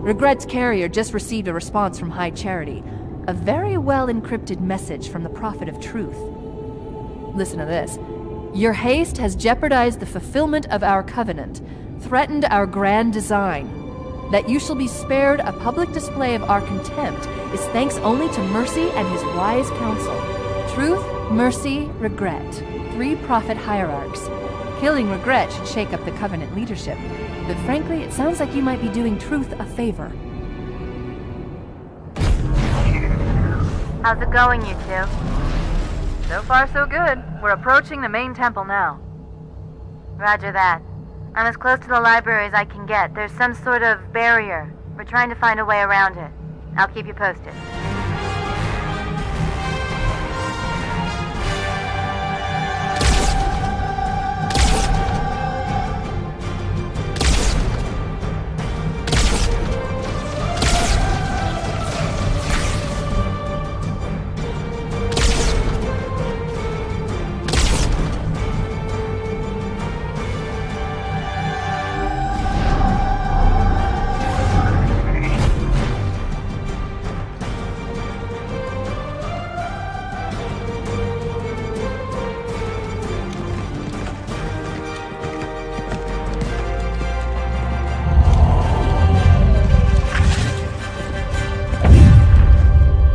[SPEAKER 2] Regret's carrier just received a response from High Charity. A very well-encrypted message from the Prophet of Truth. Listen to this. Your haste has jeopardized the fulfillment of our covenant, threatened our grand design. That you shall be spared a public display of our contempt is thanks only to Mercy and his wise counsel. Truth, Mercy, Regret. 3 prophet hierarchs. Killing Regret should shake up the covenant leadership. But frankly, it sounds like you might be doing Truth a favor.
[SPEAKER 10] How's it going, you two?
[SPEAKER 2] So far, so good. We're approaching the main temple now.
[SPEAKER 10] Roger that. I'm as close to the library as I can get. There's some sort of barrier. We're trying to find a way around it. I'll keep you posted.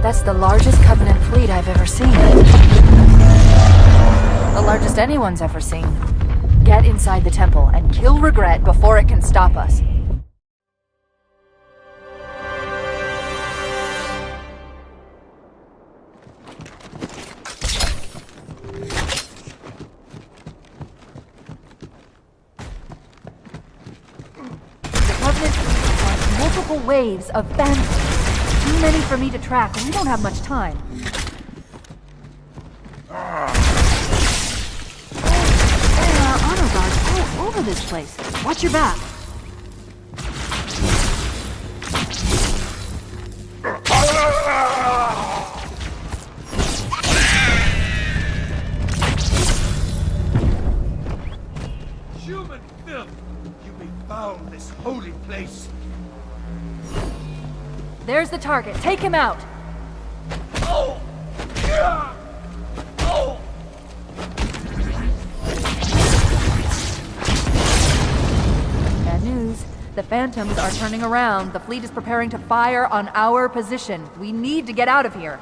[SPEAKER 2] That's the largest Covenant fleet I've ever seen. The largest anyone's ever seen. Get inside the temple and kill Regret before it can stop us. The Covenant fleet launched multiple waves of phantoms. Too many for me to track, and we don't have much time. There are honor guards all over this place. Watch your back.
[SPEAKER 9] Human filth! You befoul this holy place!
[SPEAKER 2] There's the target. Take him out!
[SPEAKER 9] Oh! Yeah! Oh!
[SPEAKER 2] Bad news. The Phantoms are turning around. The fleet is preparing to fire on our position. We need to get out of here.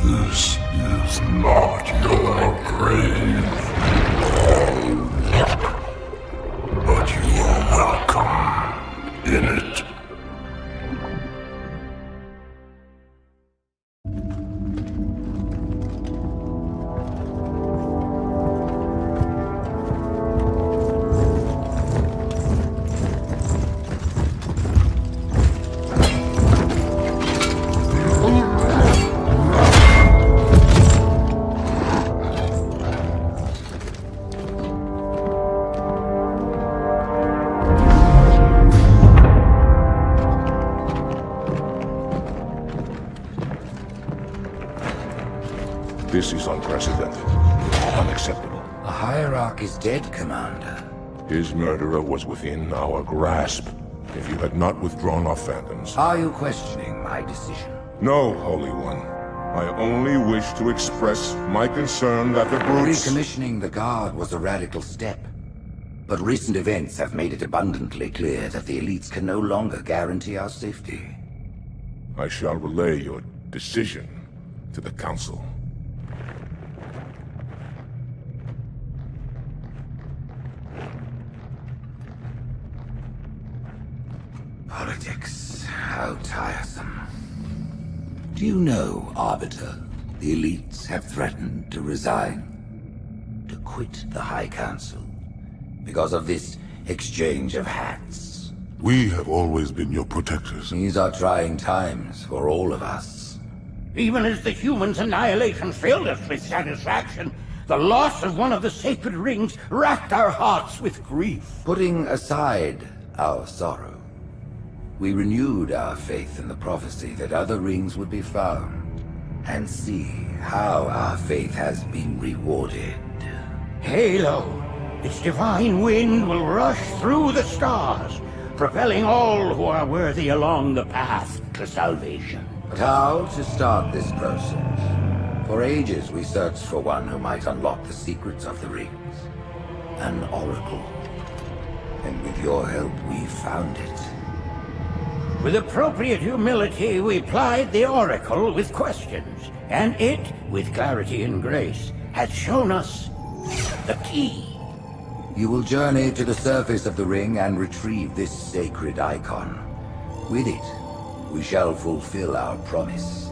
[SPEAKER 4] This is not your grave, but you are welcome in it.
[SPEAKER 6] This is unprecedented. Unacceptable.
[SPEAKER 7] The Hierarch is dead, Commander.
[SPEAKER 6] His murderer was within our grasp. If you had not withdrawn our phantoms...
[SPEAKER 7] Are you questioning my decision?
[SPEAKER 6] No, Holy One. I only wish to express my concern that the brutes...
[SPEAKER 7] Recommissioning the Guard was a radical step. But recent events have made it abundantly clear that the elites can no longer guarantee our safety.
[SPEAKER 6] I shall relay your decision to the Council.
[SPEAKER 7] Politics. How tiresome. Do you know, Arbiter, the elites have threatened to resign, to quit the High Council, because of this exchange of hats?
[SPEAKER 1] We have always been your protectors.
[SPEAKER 7] These are trying times for all of us.
[SPEAKER 12] Even as the humans' annihilation filled us with satisfaction, the loss of one of the sacred rings racked our hearts with grief.
[SPEAKER 7] Putting aside our sorrow, we renewed our faith in the prophecy that other rings would be found, and see how our faith has been rewarded.
[SPEAKER 12] Halo, its divine wind will rush through the stars, propelling all who are worthy along the path to salvation.
[SPEAKER 7] But how to start this process? For ages we searched for one who might unlock the secrets of the rings. An oracle. And with your help we found it.
[SPEAKER 12] With appropriate humility, we plied the Oracle with questions, and it, with clarity and grace, has shown us the key.
[SPEAKER 7] You will journey to the surface of the ring and retrieve this sacred icon. With it, we shall fulfill our promise.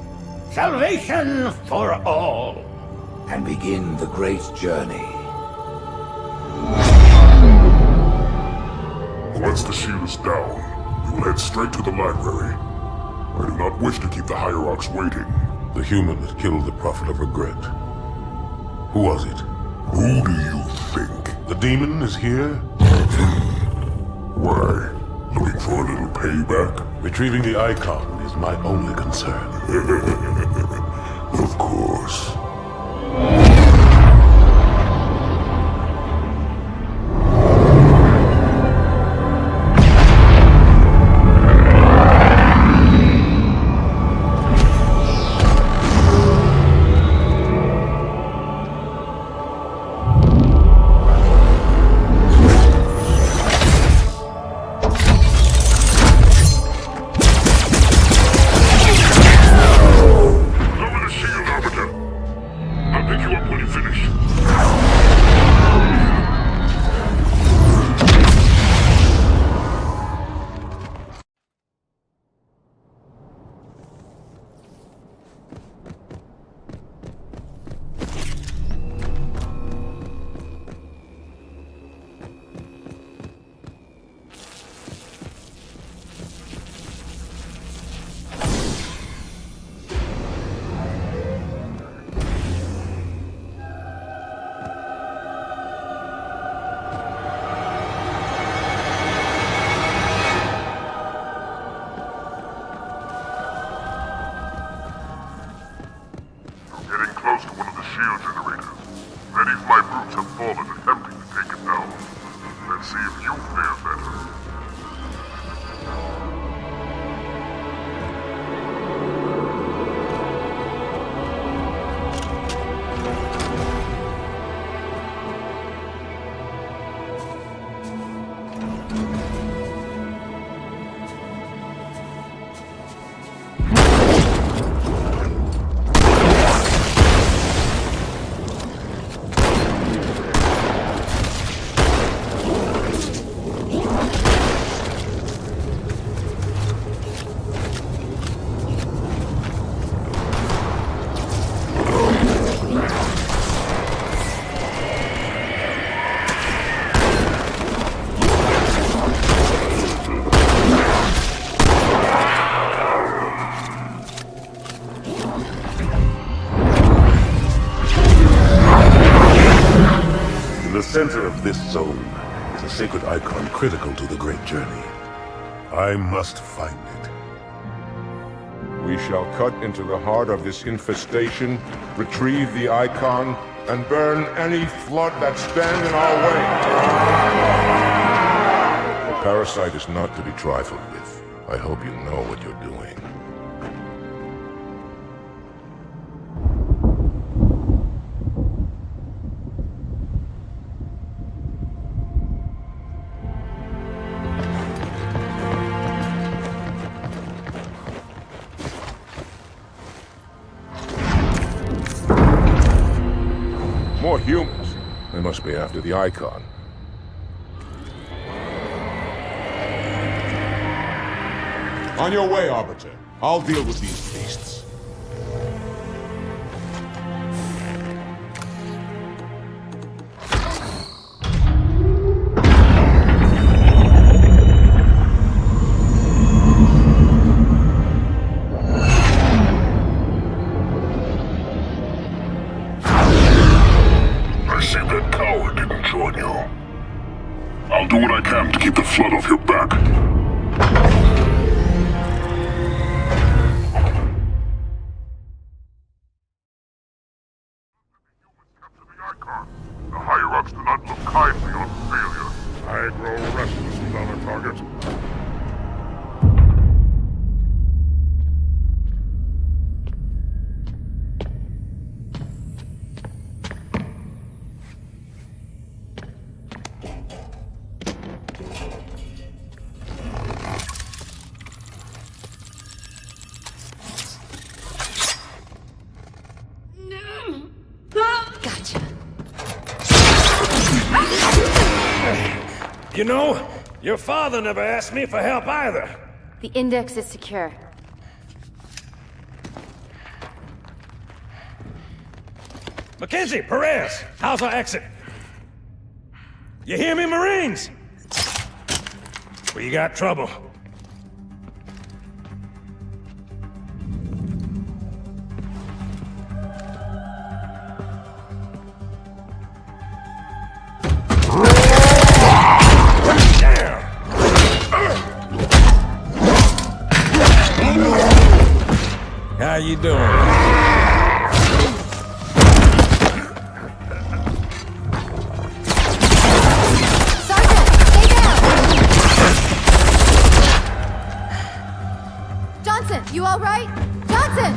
[SPEAKER 12] Salvation for all.
[SPEAKER 7] And begin the great journey.
[SPEAKER 4] Once the shield is down, we will head straight to the library. I do not wish to keep the Hierarchs waiting.
[SPEAKER 1] The human that killed the Prophet of Regret. Who was it?
[SPEAKER 4] Who do you think?
[SPEAKER 1] The demon is here?
[SPEAKER 4] Why? Looking for a little payback?
[SPEAKER 1] Retrieving the icon is my only concern.
[SPEAKER 4] Of course.
[SPEAKER 14] and see if you fare better.
[SPEAKER 1] The center of this zone is a sacred icon critical to the great journey. I must find it.
[SPEAKER 6] We shall cut into the heart of this infestation, retrieve the icon, and burn any flood that stand in our way. The parasite is not to be trifled with. I hope you know what you're doing. More humans. They must be after the icon. On your way, Arbiter. I'll deal with these beasts.
[SPEAKER 14] I see that coward didn't join you. I'll do what I can to keep the flood off your back. The higher-ups do not look kindly on failure. I grow restless without a target.
[SPEAKER 22] Gotcha.
[SPEAKER 18] You know, your father never asked me for help either.
[SPEAKER 17] The index is secure.
[SPEAKER 18] Mackenzie, Perez, how's our exit? You hear me, Marines? We got trouble. How you doing?
[SPEAKER 17] Sergeant, stay down! Johnson, you all right? Johnson!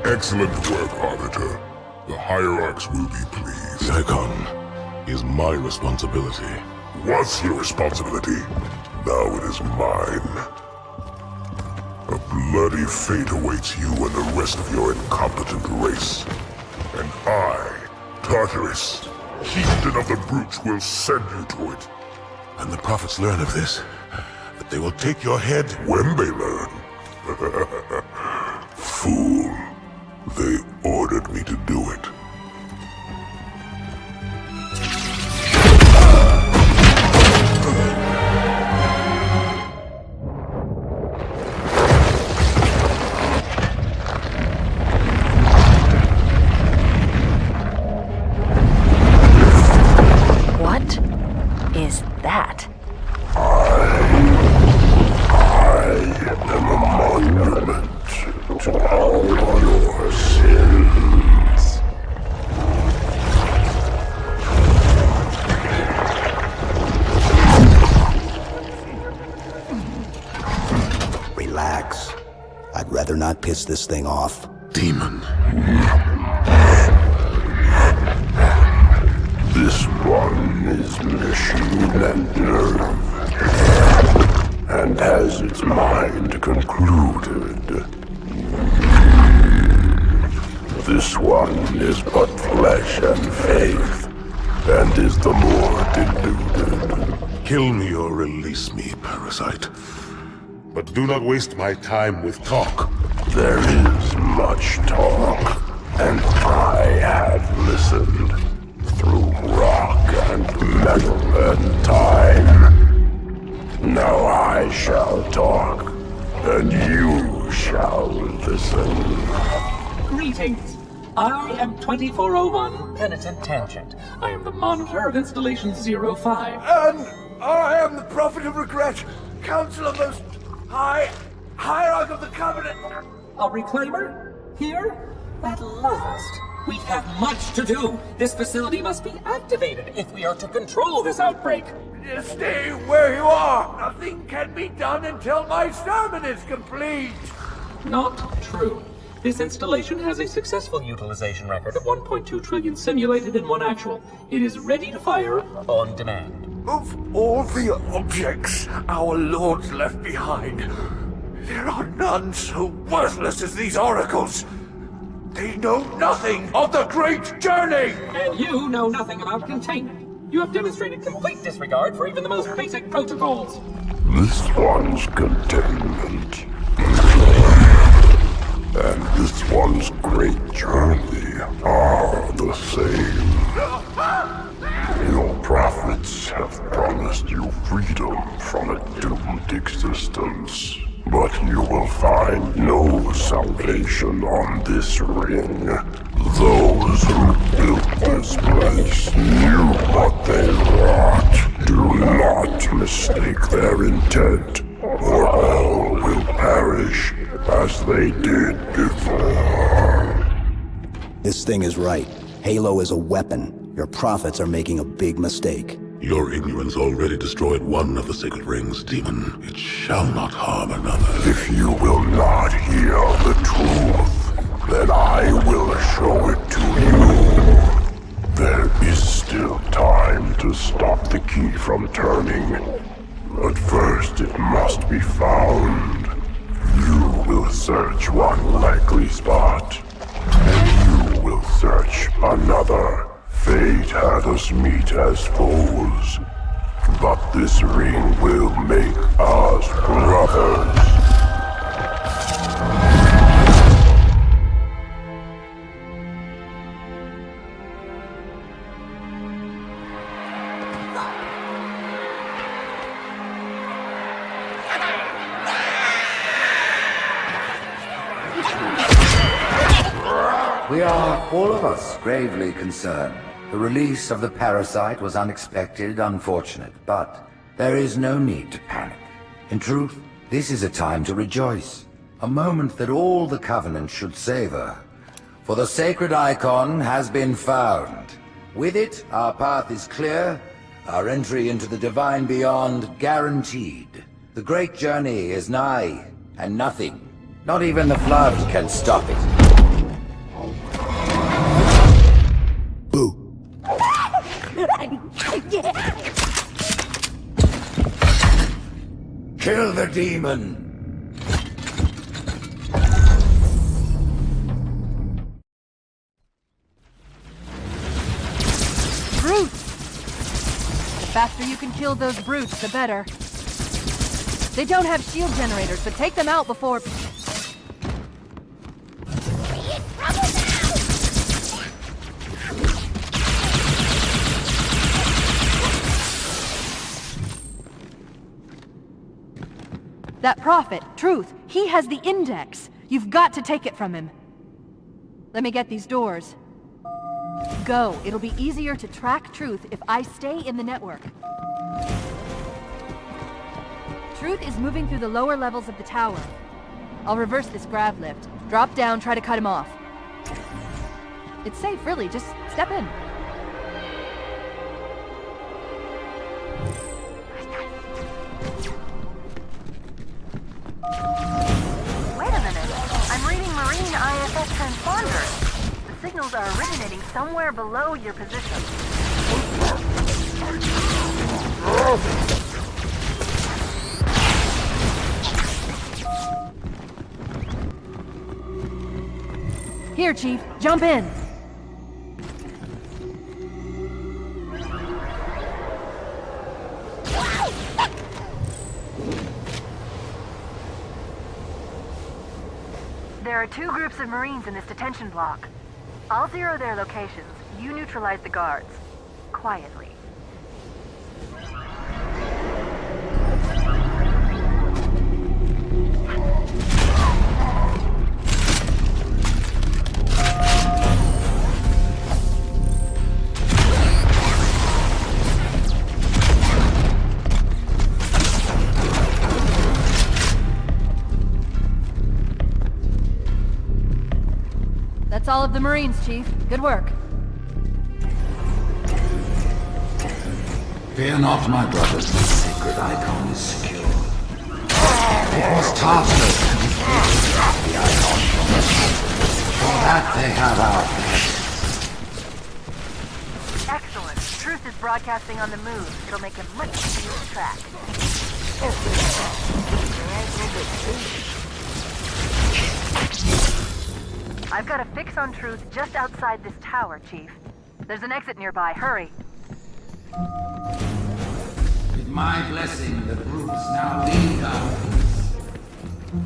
[SPEAKER 14] Excellent work, Arbiter. The Hierarchs will be pleased.
[SPEAKER 1] The icon is my responsibility.
[SPEAKER 14] Was your responsibility. Now it is mine. A bloody fate awaits you and the rest of your incompetent race. And I, Tartarus, chieftain of the brutes, will send you to it.
[SPEAKER 1] And the prophets learn of this, that they will take your head
[SPEAKER 14] when they learn. Fool. They ordered me to do it.
[SPEAKER 2] What is that?
[SPEAKER 14] I am a all your sins.
[SPEAKER 15] Relax. I'd rather not piss this thing off.
[SPEAKER 14] Demon. This one is machine and nerve, and has its mind concluded. This one is but flesh and faith, and is the more deluded.
[SPEAKER 1] Kill me or release me, parasite. But do not waste my time with talk.
[SPEAKER 14] There is much talk, and I have listened through rock and metal and time. Now I shall talk, and you shall listen.
[SPEAKER 9] Greetings. I am 2401 Penitent Tangent. I am the monitor of Installation 05.
[SPEAKER 5] And I am the Prophet of Regret, Counselor Most Hierarch of the Covenant.
[SPEAKER 9] A reclaimer? Here? At last. We have much to do. This facility must be activated if we are to control this outbreak.
[SPEAKER 5] Stay where you are. Nothing can be done until my sermon is complete.
[SPEAKER 9] Not true. This installation has a successful utilization record of 1.2 trillion simulated and 1 actual. It is ready to fire on demand.
[SPEAKER 5] Of all the objects our lords left behind, there are none so worthless as these oracles. They know nothing of the great journey!
[SPEAKER 9] And you know nothing about containment. You have demonstrated complete disregard for even the most basic protocols.
[SPEAKER 14] This one's containment, and this one's great journey are the same. Your prophets have promised you freedom from a doomed existence, but you will find no salvation on this ring. Those who built this place knew what they wrought. Do not mistake their intent, or all will perish as they did before.
[SPEAKER 15] This thing is right. Halo is a weapon. Your prophets are making a big mistake.
[SPEAKER 1] Your ignorance already destroyed one of the sacred rings, demon. It shall not harm another.
[SPEAKER 14] If you will not hear the truth, then I will show it to you. There is still time to stop the key from turning, but first it must be found. You will search one likely spot, and you will search another. Fate had us meet as foes, but this ring will make us brothers.
[SPEAKER 7] We are, all of us, gravely concerned. The release of the parasite was unexpected, unfortunate, but there is no need to panic. In truth, this is a time to rejoice. A moment that all the Covenant should savor. For the sacred icon has been found. With it, our path is clear, our entry into the divine beyond guaranteed. The great journey is nigh, and nothing, not even the flood, can stop it.
[SPEAKER 15] Boo.
[SPEAKER 7] Kill the demon!
[SPEAKER 2] Brutes! The faster you can kill those brutes, the better. They don't have shield generators, but take them out before... That prophet, Truth, he has the Index. You've got to take it from him. Let me get these doors. Go. It'll be easier to track Truth if I stay in the network. Truth is moving through the lower levels of the tower. I'll reverse this grav lift. Drop down, try to cut him off. It's safe, really. Just step in.
[SPEAKER 16] Wait a minute. I'm reading Marine ISS transponders. The signals are originating somewhere below your position.
[SPEAKER 2] Here, Chief. Jump in.
[SPEAKER 16] There are 2 groups of Marines in this detention block. I'll zero their locations. You neutralize the guards. Quietly.
[SPEAKER 2] That's all of the Marines, Chief. Good work.
[SPEAKER 7] Fear not, my brothers. The sacred icon is secure. It was Tartarus who defeated the icon from us. For that they have our thanks.
[SPEAKER 16] Excellent. Truth is broadcasting on the move. It'll make him much easier to track. I've got a fix on Truth just outside this tower, Chief. There's an exit nearby. Hurry.
[SPEAKER 12] With my blessing, the brutes now lead our peace.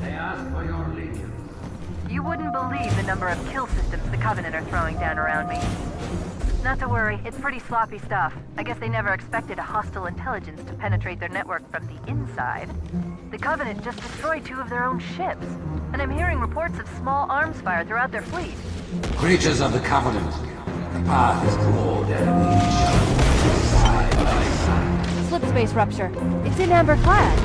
[SPEAKER 12] They ask for your legion.
[SPEAKER 16] You wouldn't believe the number of kill systems the Covenant are throwing down around me. Not to worry, it's pretty sloppy stuff. I guess they never expected a hostile intelligence to penetrate their network from the inside. The Covenant just destroyed 2 of their own ships, and I'm hearing reports of small arms fire throughout their fleet.
[SPEAKER 7] Creatures of the Covenant, the path is broad and we shall walk side by side.
[SPEAKER 2] Slip space rupture. It's in amber clad.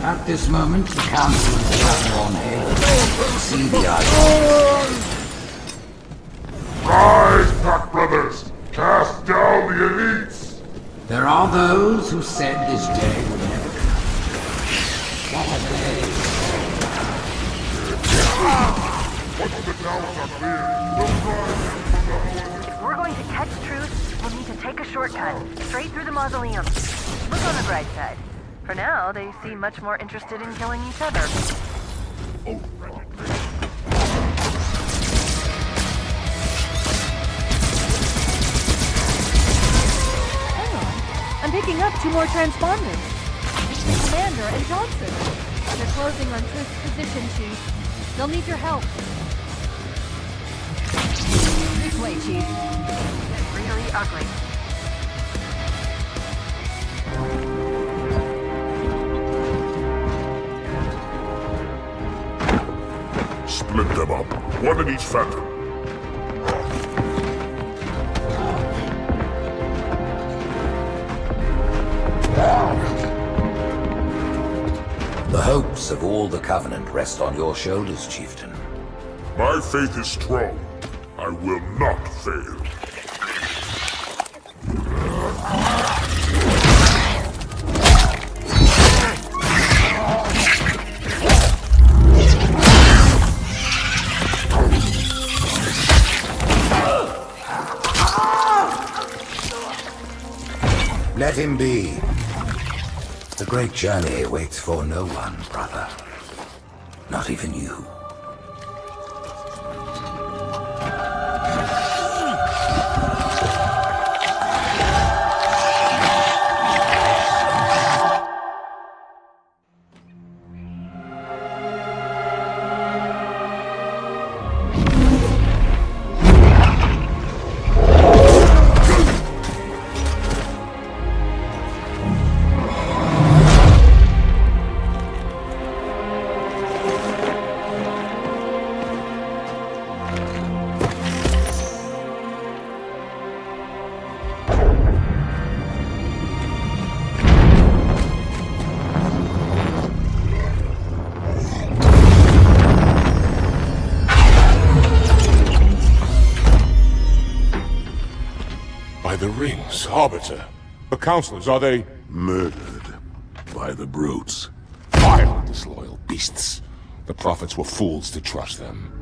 [SPEAKER 7] At this moment, the Council is trapped on Halo to see the icon.
[SPEAKER 14] Rise, Pack Brothers! Cast down the elites!
[SPEAKER 7] There are those who said this day would never come. What are they?
[SPEAKER 14] Once the towers are clear, we'll
[SPEAKER 16] If we're going to catch Truth, we'll need to take a shortcut, straight through the mausoleum. Look on the bright side. For now, they seem much more interested in killing each other.
[SPEAKER 2] Hang on. I'm picking up 2 more transponders. The Commander and Johnson. They're closing on Truth's position, Chief. They'll need your help. This way, Chief.
[SPEAKER 16] It's really ugly.
[SPEAKER 14] split them up, one in each phantom.
[SPEAKER 7] The hopes of all the Covenant rest on your shoulders, Chieftain.
[SPEAKER 14] My faith is strong. I will not fail.
[SPEAKER 7] Let him be. The great journey waits for no one, brother. Not even you.
[SPEAKER 6] Greetings, Arbiter. The counselors, are they...
[SPEAKER 14] Murdered by the brutes.
[SPEAKER 6] Vile, disloyal beasts. The prophets were fools to trust them.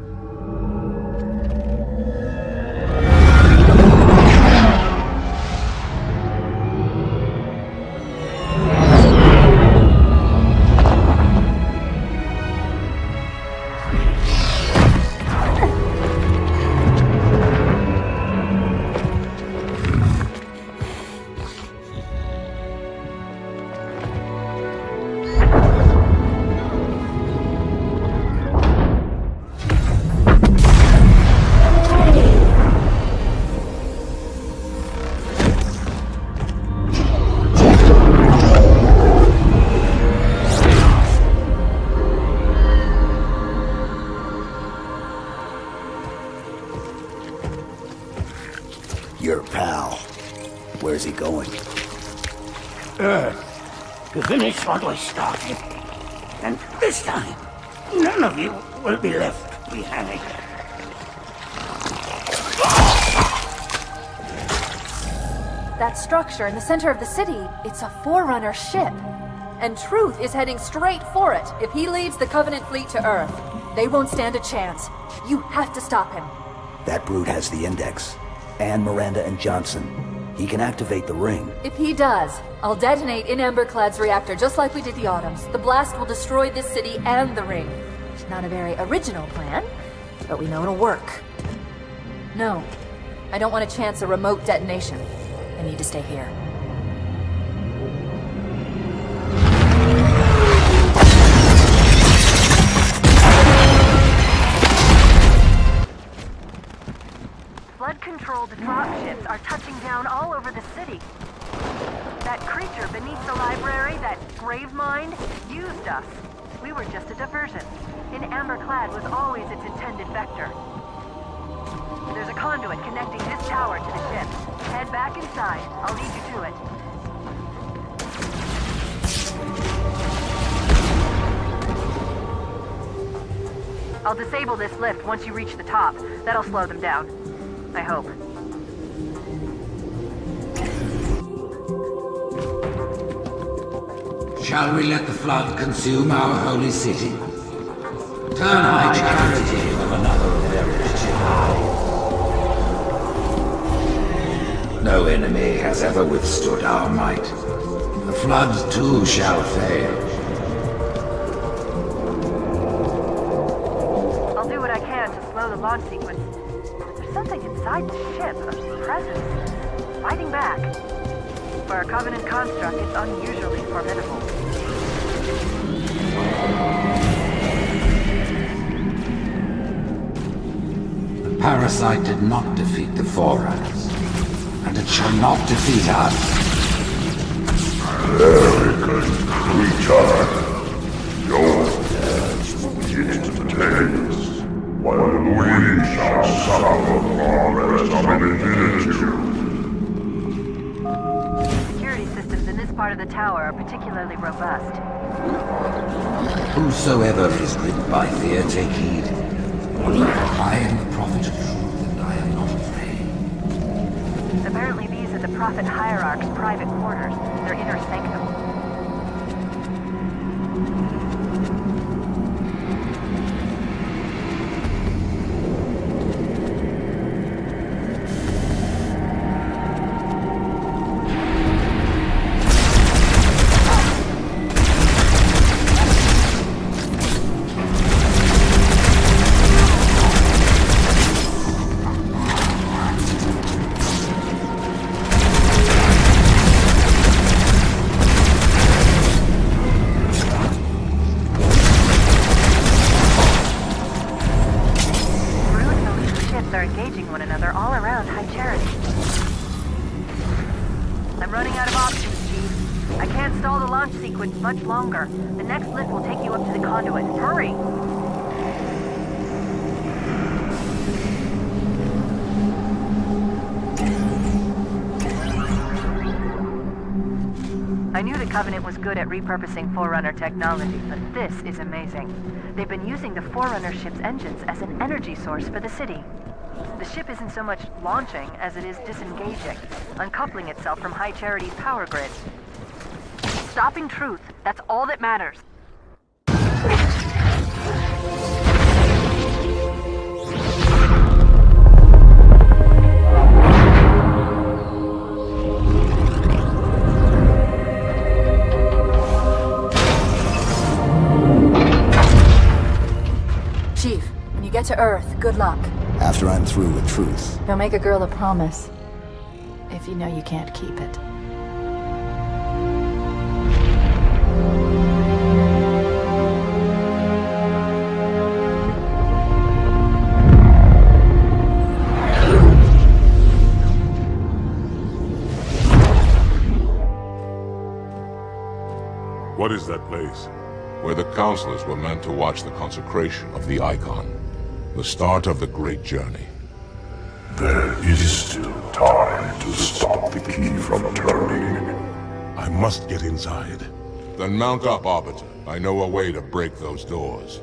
[SPEAKER 15] Your pal. Where's he going?
[SPEAKER 12] Earth, to finish what we started. And this time, none of you will be left behind.
[SPEAKER 2] That structure in the center of the city, it's a Forerunner ship. And Truth is heading straight for it. If he leads the Covenant fleet to Earth, they won't stand a chance. You have to stop him.
[SPEAKER 15] That brute has the Index. And Miranda and Johnson. He can activate the ring.
[SPEAKER 2] If he does, I'll detonate in Emberclad's reactor just like we did the Autumns. The blast will destroy this city and the ring. Not a very original plan, but we know it'll work. No, I don't want to chance a remote detonation. I need to stay here.
[SPEAKER 16] Flood-controlled dropships are touching down all over the city. That creature beneath the library, that grave mind, used us. We were just a diversion. And Emberclad was always its intended vector. There's a conduit connecting this tower to the ship. Head back inside. I'll lead you to it. I'll disable this lift once you reach the top. That'll slow them down. I hope.
[SPEAKER 7] Shall we let the flood consume our holy city? Turn high charity of another heritage high. No enemy has ever withstood our might. The flood too shall fail.
[SPEAKER 16] I'll do what I can to slow the launch sequence. There's something inside the ship, a presence, fighting back. For a Covenant construct, it's unusually formidable.
[SPEAKER 7] The parasite did not defeat the Forerunners, and it shall not defeat us.
[SPEAKER 14] Arrogant creature! Your death will be instantaneous, while we shall suffer far less of infinitude.
[SPEAKER 16] Security systems in this part of the tower are particularly robust.
[SPEAKER 7] Whosoever is rid by fear, take heed. I am the prophet of truth, and I am not afraid.
[SPEAKER 16] Apparently these are the Prophet Hierarch's private quarters, their inner sanctum. Much longer. The next lift will take you up to the conduit. Hurry! I knew the Covenant was good at repurposing Forerunner technology, but this is amazing. They've been using the Forerunner ship's engines as an energy source for the city. The ship isn't so much launching as it is disengaging, uncoupling itself from High Charity's power grid. Stopping Truth, that's all that matters.
[SPEAKER 2] Chief, when you get to Earth, good luck.
[SPEAKER 15] After I'm through with Truth.
[SPEAKER 2] Don't make a girl a promise if you know you can't keep it.
[SPEAKER 1] What is that place?
[SPEAKER 6] Where the counselors were meant to watch the consecration of the Icon. The start of the Great Journey.
[SPEAKER 14] There is still time to stop the key from turning.
[SPEAKER 1] I must get inside.
[SPEAKER 6] Then mount up, Arbiter. I know a way to break those doors.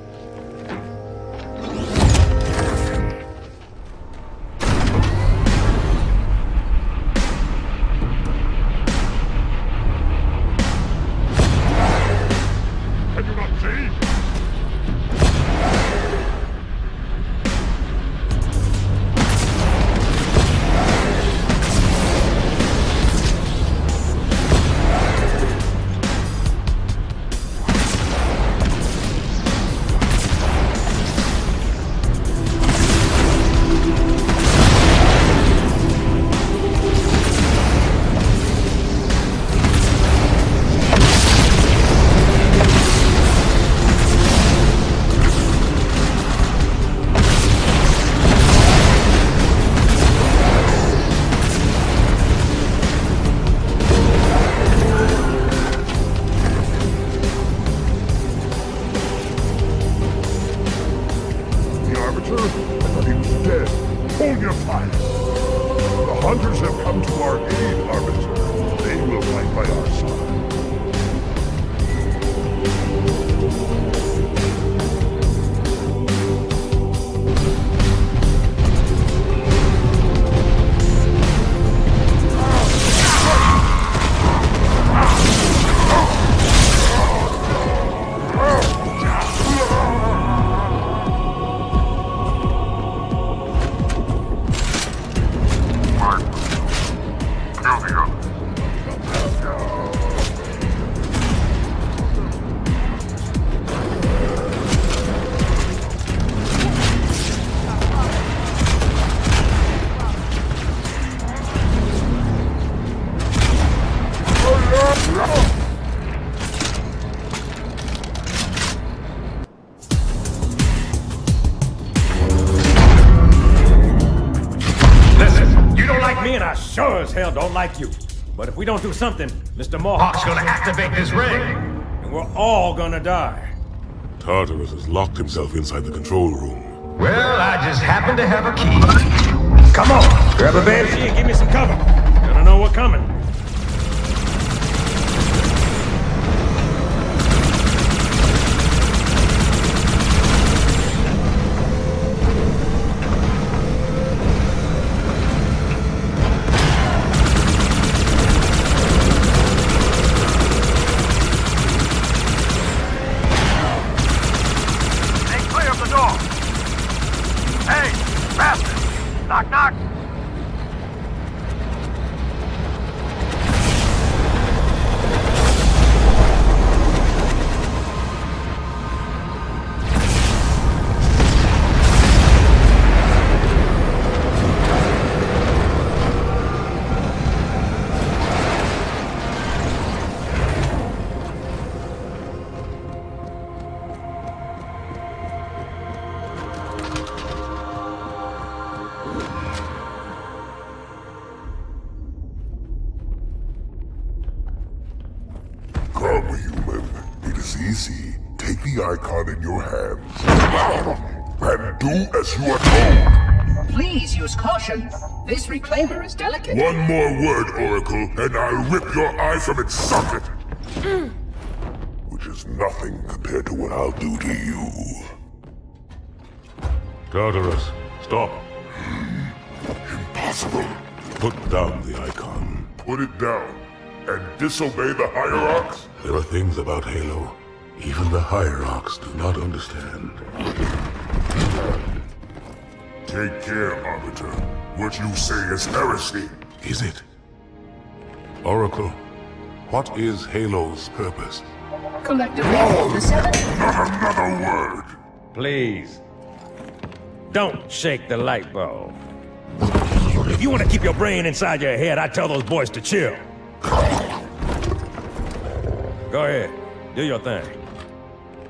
[SPEAKER 18] Sure as hell don't like you. But if we don't do something, Mr. Mohawk's gonna activate this ring. And we're all gonna die.
[SPEAKER 1] Tartarus has locked himself inside the control room.
[SPEAKER 18] Well, I just happen to have a key. Come on, grab a banshee and give me some cover. Gonna know what's coming.
[SPEAKER 5] Knock, knock!
[SPEAKER 14] Easy. Take the icon in your hands. And do as you are told.
[SPEAKER 13] Please use caution. This reclaimer is delicate.
[SPEAKER 14] One more word, Oracle, and I'll rip your eye from its socket. Which is nothing compared to what I'll do to you.
[SPEAKER 1] Tartarus, stop.
[SPEAKER 4] Impossible.
[SPEAKER 1] Put down the icon.
[SPEAKER 4] Put it down and disobey the Hierarchs?
[SPEAKER 1] There are things about Halo even the Hierarchs do not understand.
[SPEAKER 4] Take care, Arbiter. What you say is heresy.
[SPEAKER 1] Is it? Oracle, what is Halo's purpose?
[SPEAKER 13] Collectively, the seven...
[SPEAKER 4] Not another word!
[SPEAKER 8] Please. Don't shake the light bulb. If you want to keep your brain inside your head, I tell those boys to chill. Go ahead. Do your thing.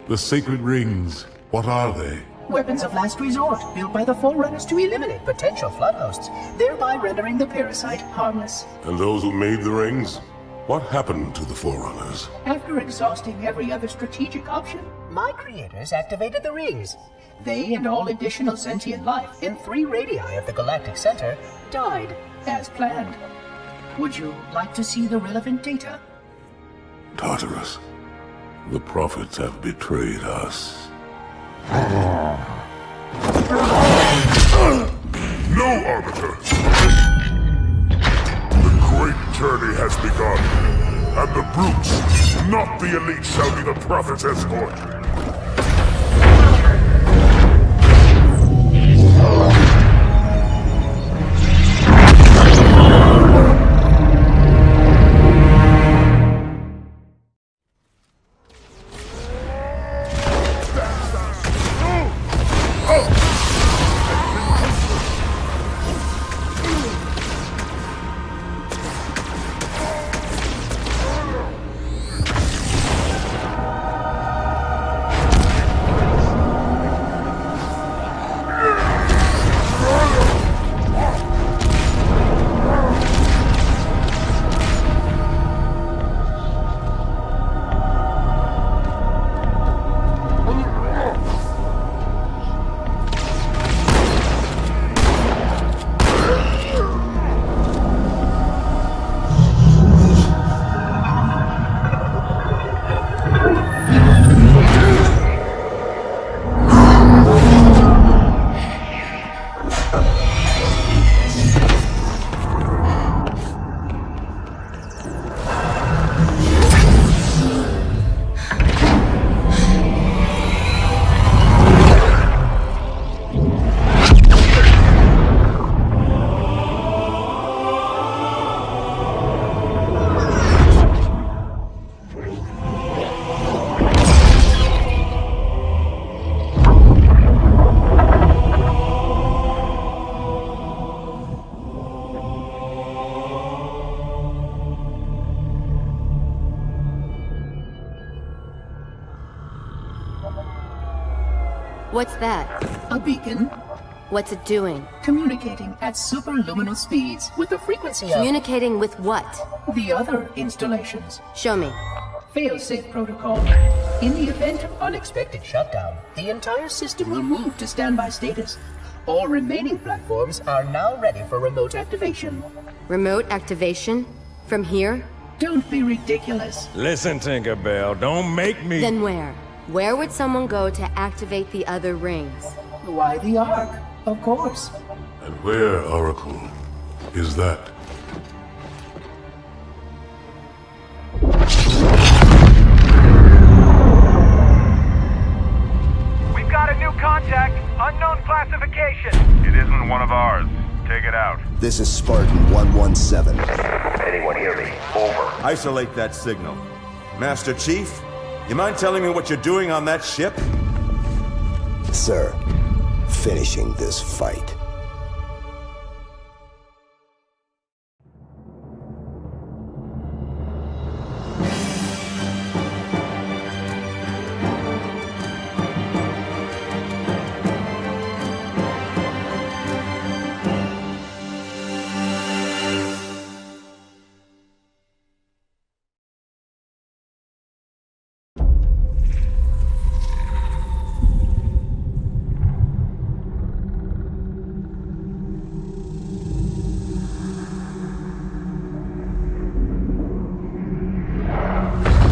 [SPEAKER 1] The sacred rings, what are they?
[SPEAKER 13] Weapons of last resort, built by the Forerunners to eliminate potential flood hosts, thereby rendering the parasite harmless.
[SPEAKER 1] And those who made the rings? What happened to the Forerunners?
[SPEAKER 13] After exhausting every other strategic option, my creators activated the rings. They and all additional sentient life in 3 radii of the Galactic Center died, as planned. Would you like to see the relevant data?
[SPEAKER 1] Tartarus, the prophets have betrayed us.
[SPEAKER 4] No, Arbiter! The great journey has begun, and the brutes, not the elite, shall be the Prophet's escort.
[SPEAKER 17] What's that?
[SPEAKER 13] A beacon.
[SPEAKER 17] What's it doing?
[SPEAKER 13] Communicating at superluminal speeds with the frequency of...
[SPEAKER 17] Communicating with what?
[SPEAKER 13] The other installations.
[SPEAKER 17] Show me.
[SPEAKER 13] Fail-safe protocol. In the event of unexpected shutdown, the entire system will move to standby status. All remaining platforms are now ready for remote activation.
[SPEAKER 17] Remote activation? From here?
[SPEAKER 13] Don't be ridiculous.
[SPEAKER 8] Listen, Tinkerbell, don't make me...
[SPEAKER 17] Then where? Where would someone go to activate the other rings?
[SPEAKER 13] Why the Ark, of course.
[SPEAKER 1] And where, Oracle, is that?
[SPEAKER 19] We've got a new contact, unknown classification.
[SPEAKER 11] It isn't one of ours. Take it out.
[SPEAKER 15] This is Spartan 117.
[SPEAKER 11] Anyone hear me? Over.
[SPEAKER 20] Isolate that signal. Master Chief, you mind telling me what you're doing on that ship?
[SPEAKER 15] Sir, finishing this fight.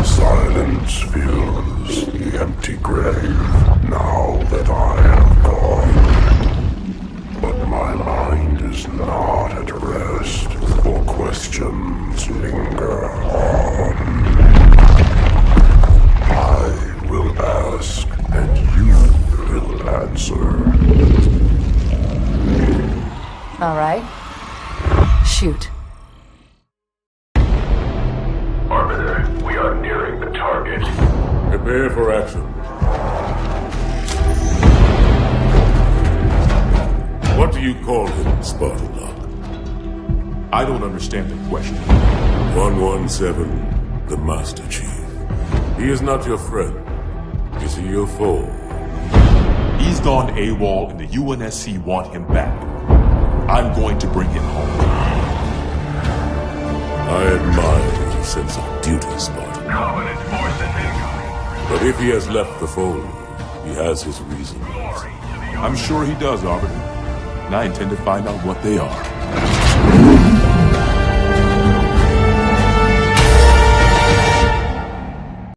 [SPEAKER 4] Silence fills the empty grave now that I have gone. But my life
[SPEAKER 14] is not at rest, for questions linger on. I will ask, and you will answer.
[SPEAKER 2] All right. Shoot.
[SPEAKER 11] Arbiter, we are nearing the target.
[SPEAKER 1] Prepare for action. What do you call him, Spartan Locke?
[SPEAKER 3] I don't understand the question.
[SPEAKER 1] 117, the Master Chief. He is not your friend. Is he your foe?
[SPEAKER 3] He's gone AWOL and the UNSC want him back. I'm going to bring him home.
[SPEAKER 1] I admire your sense of duty, Spartan.
[SPEAKER 11] Covenant forces incoming.
[SPEAKER 1] But if he has left the fold, he has his reasons.
[SPEAKER 3] I'm sure he does, Arbiter. And I intend to find out what they are.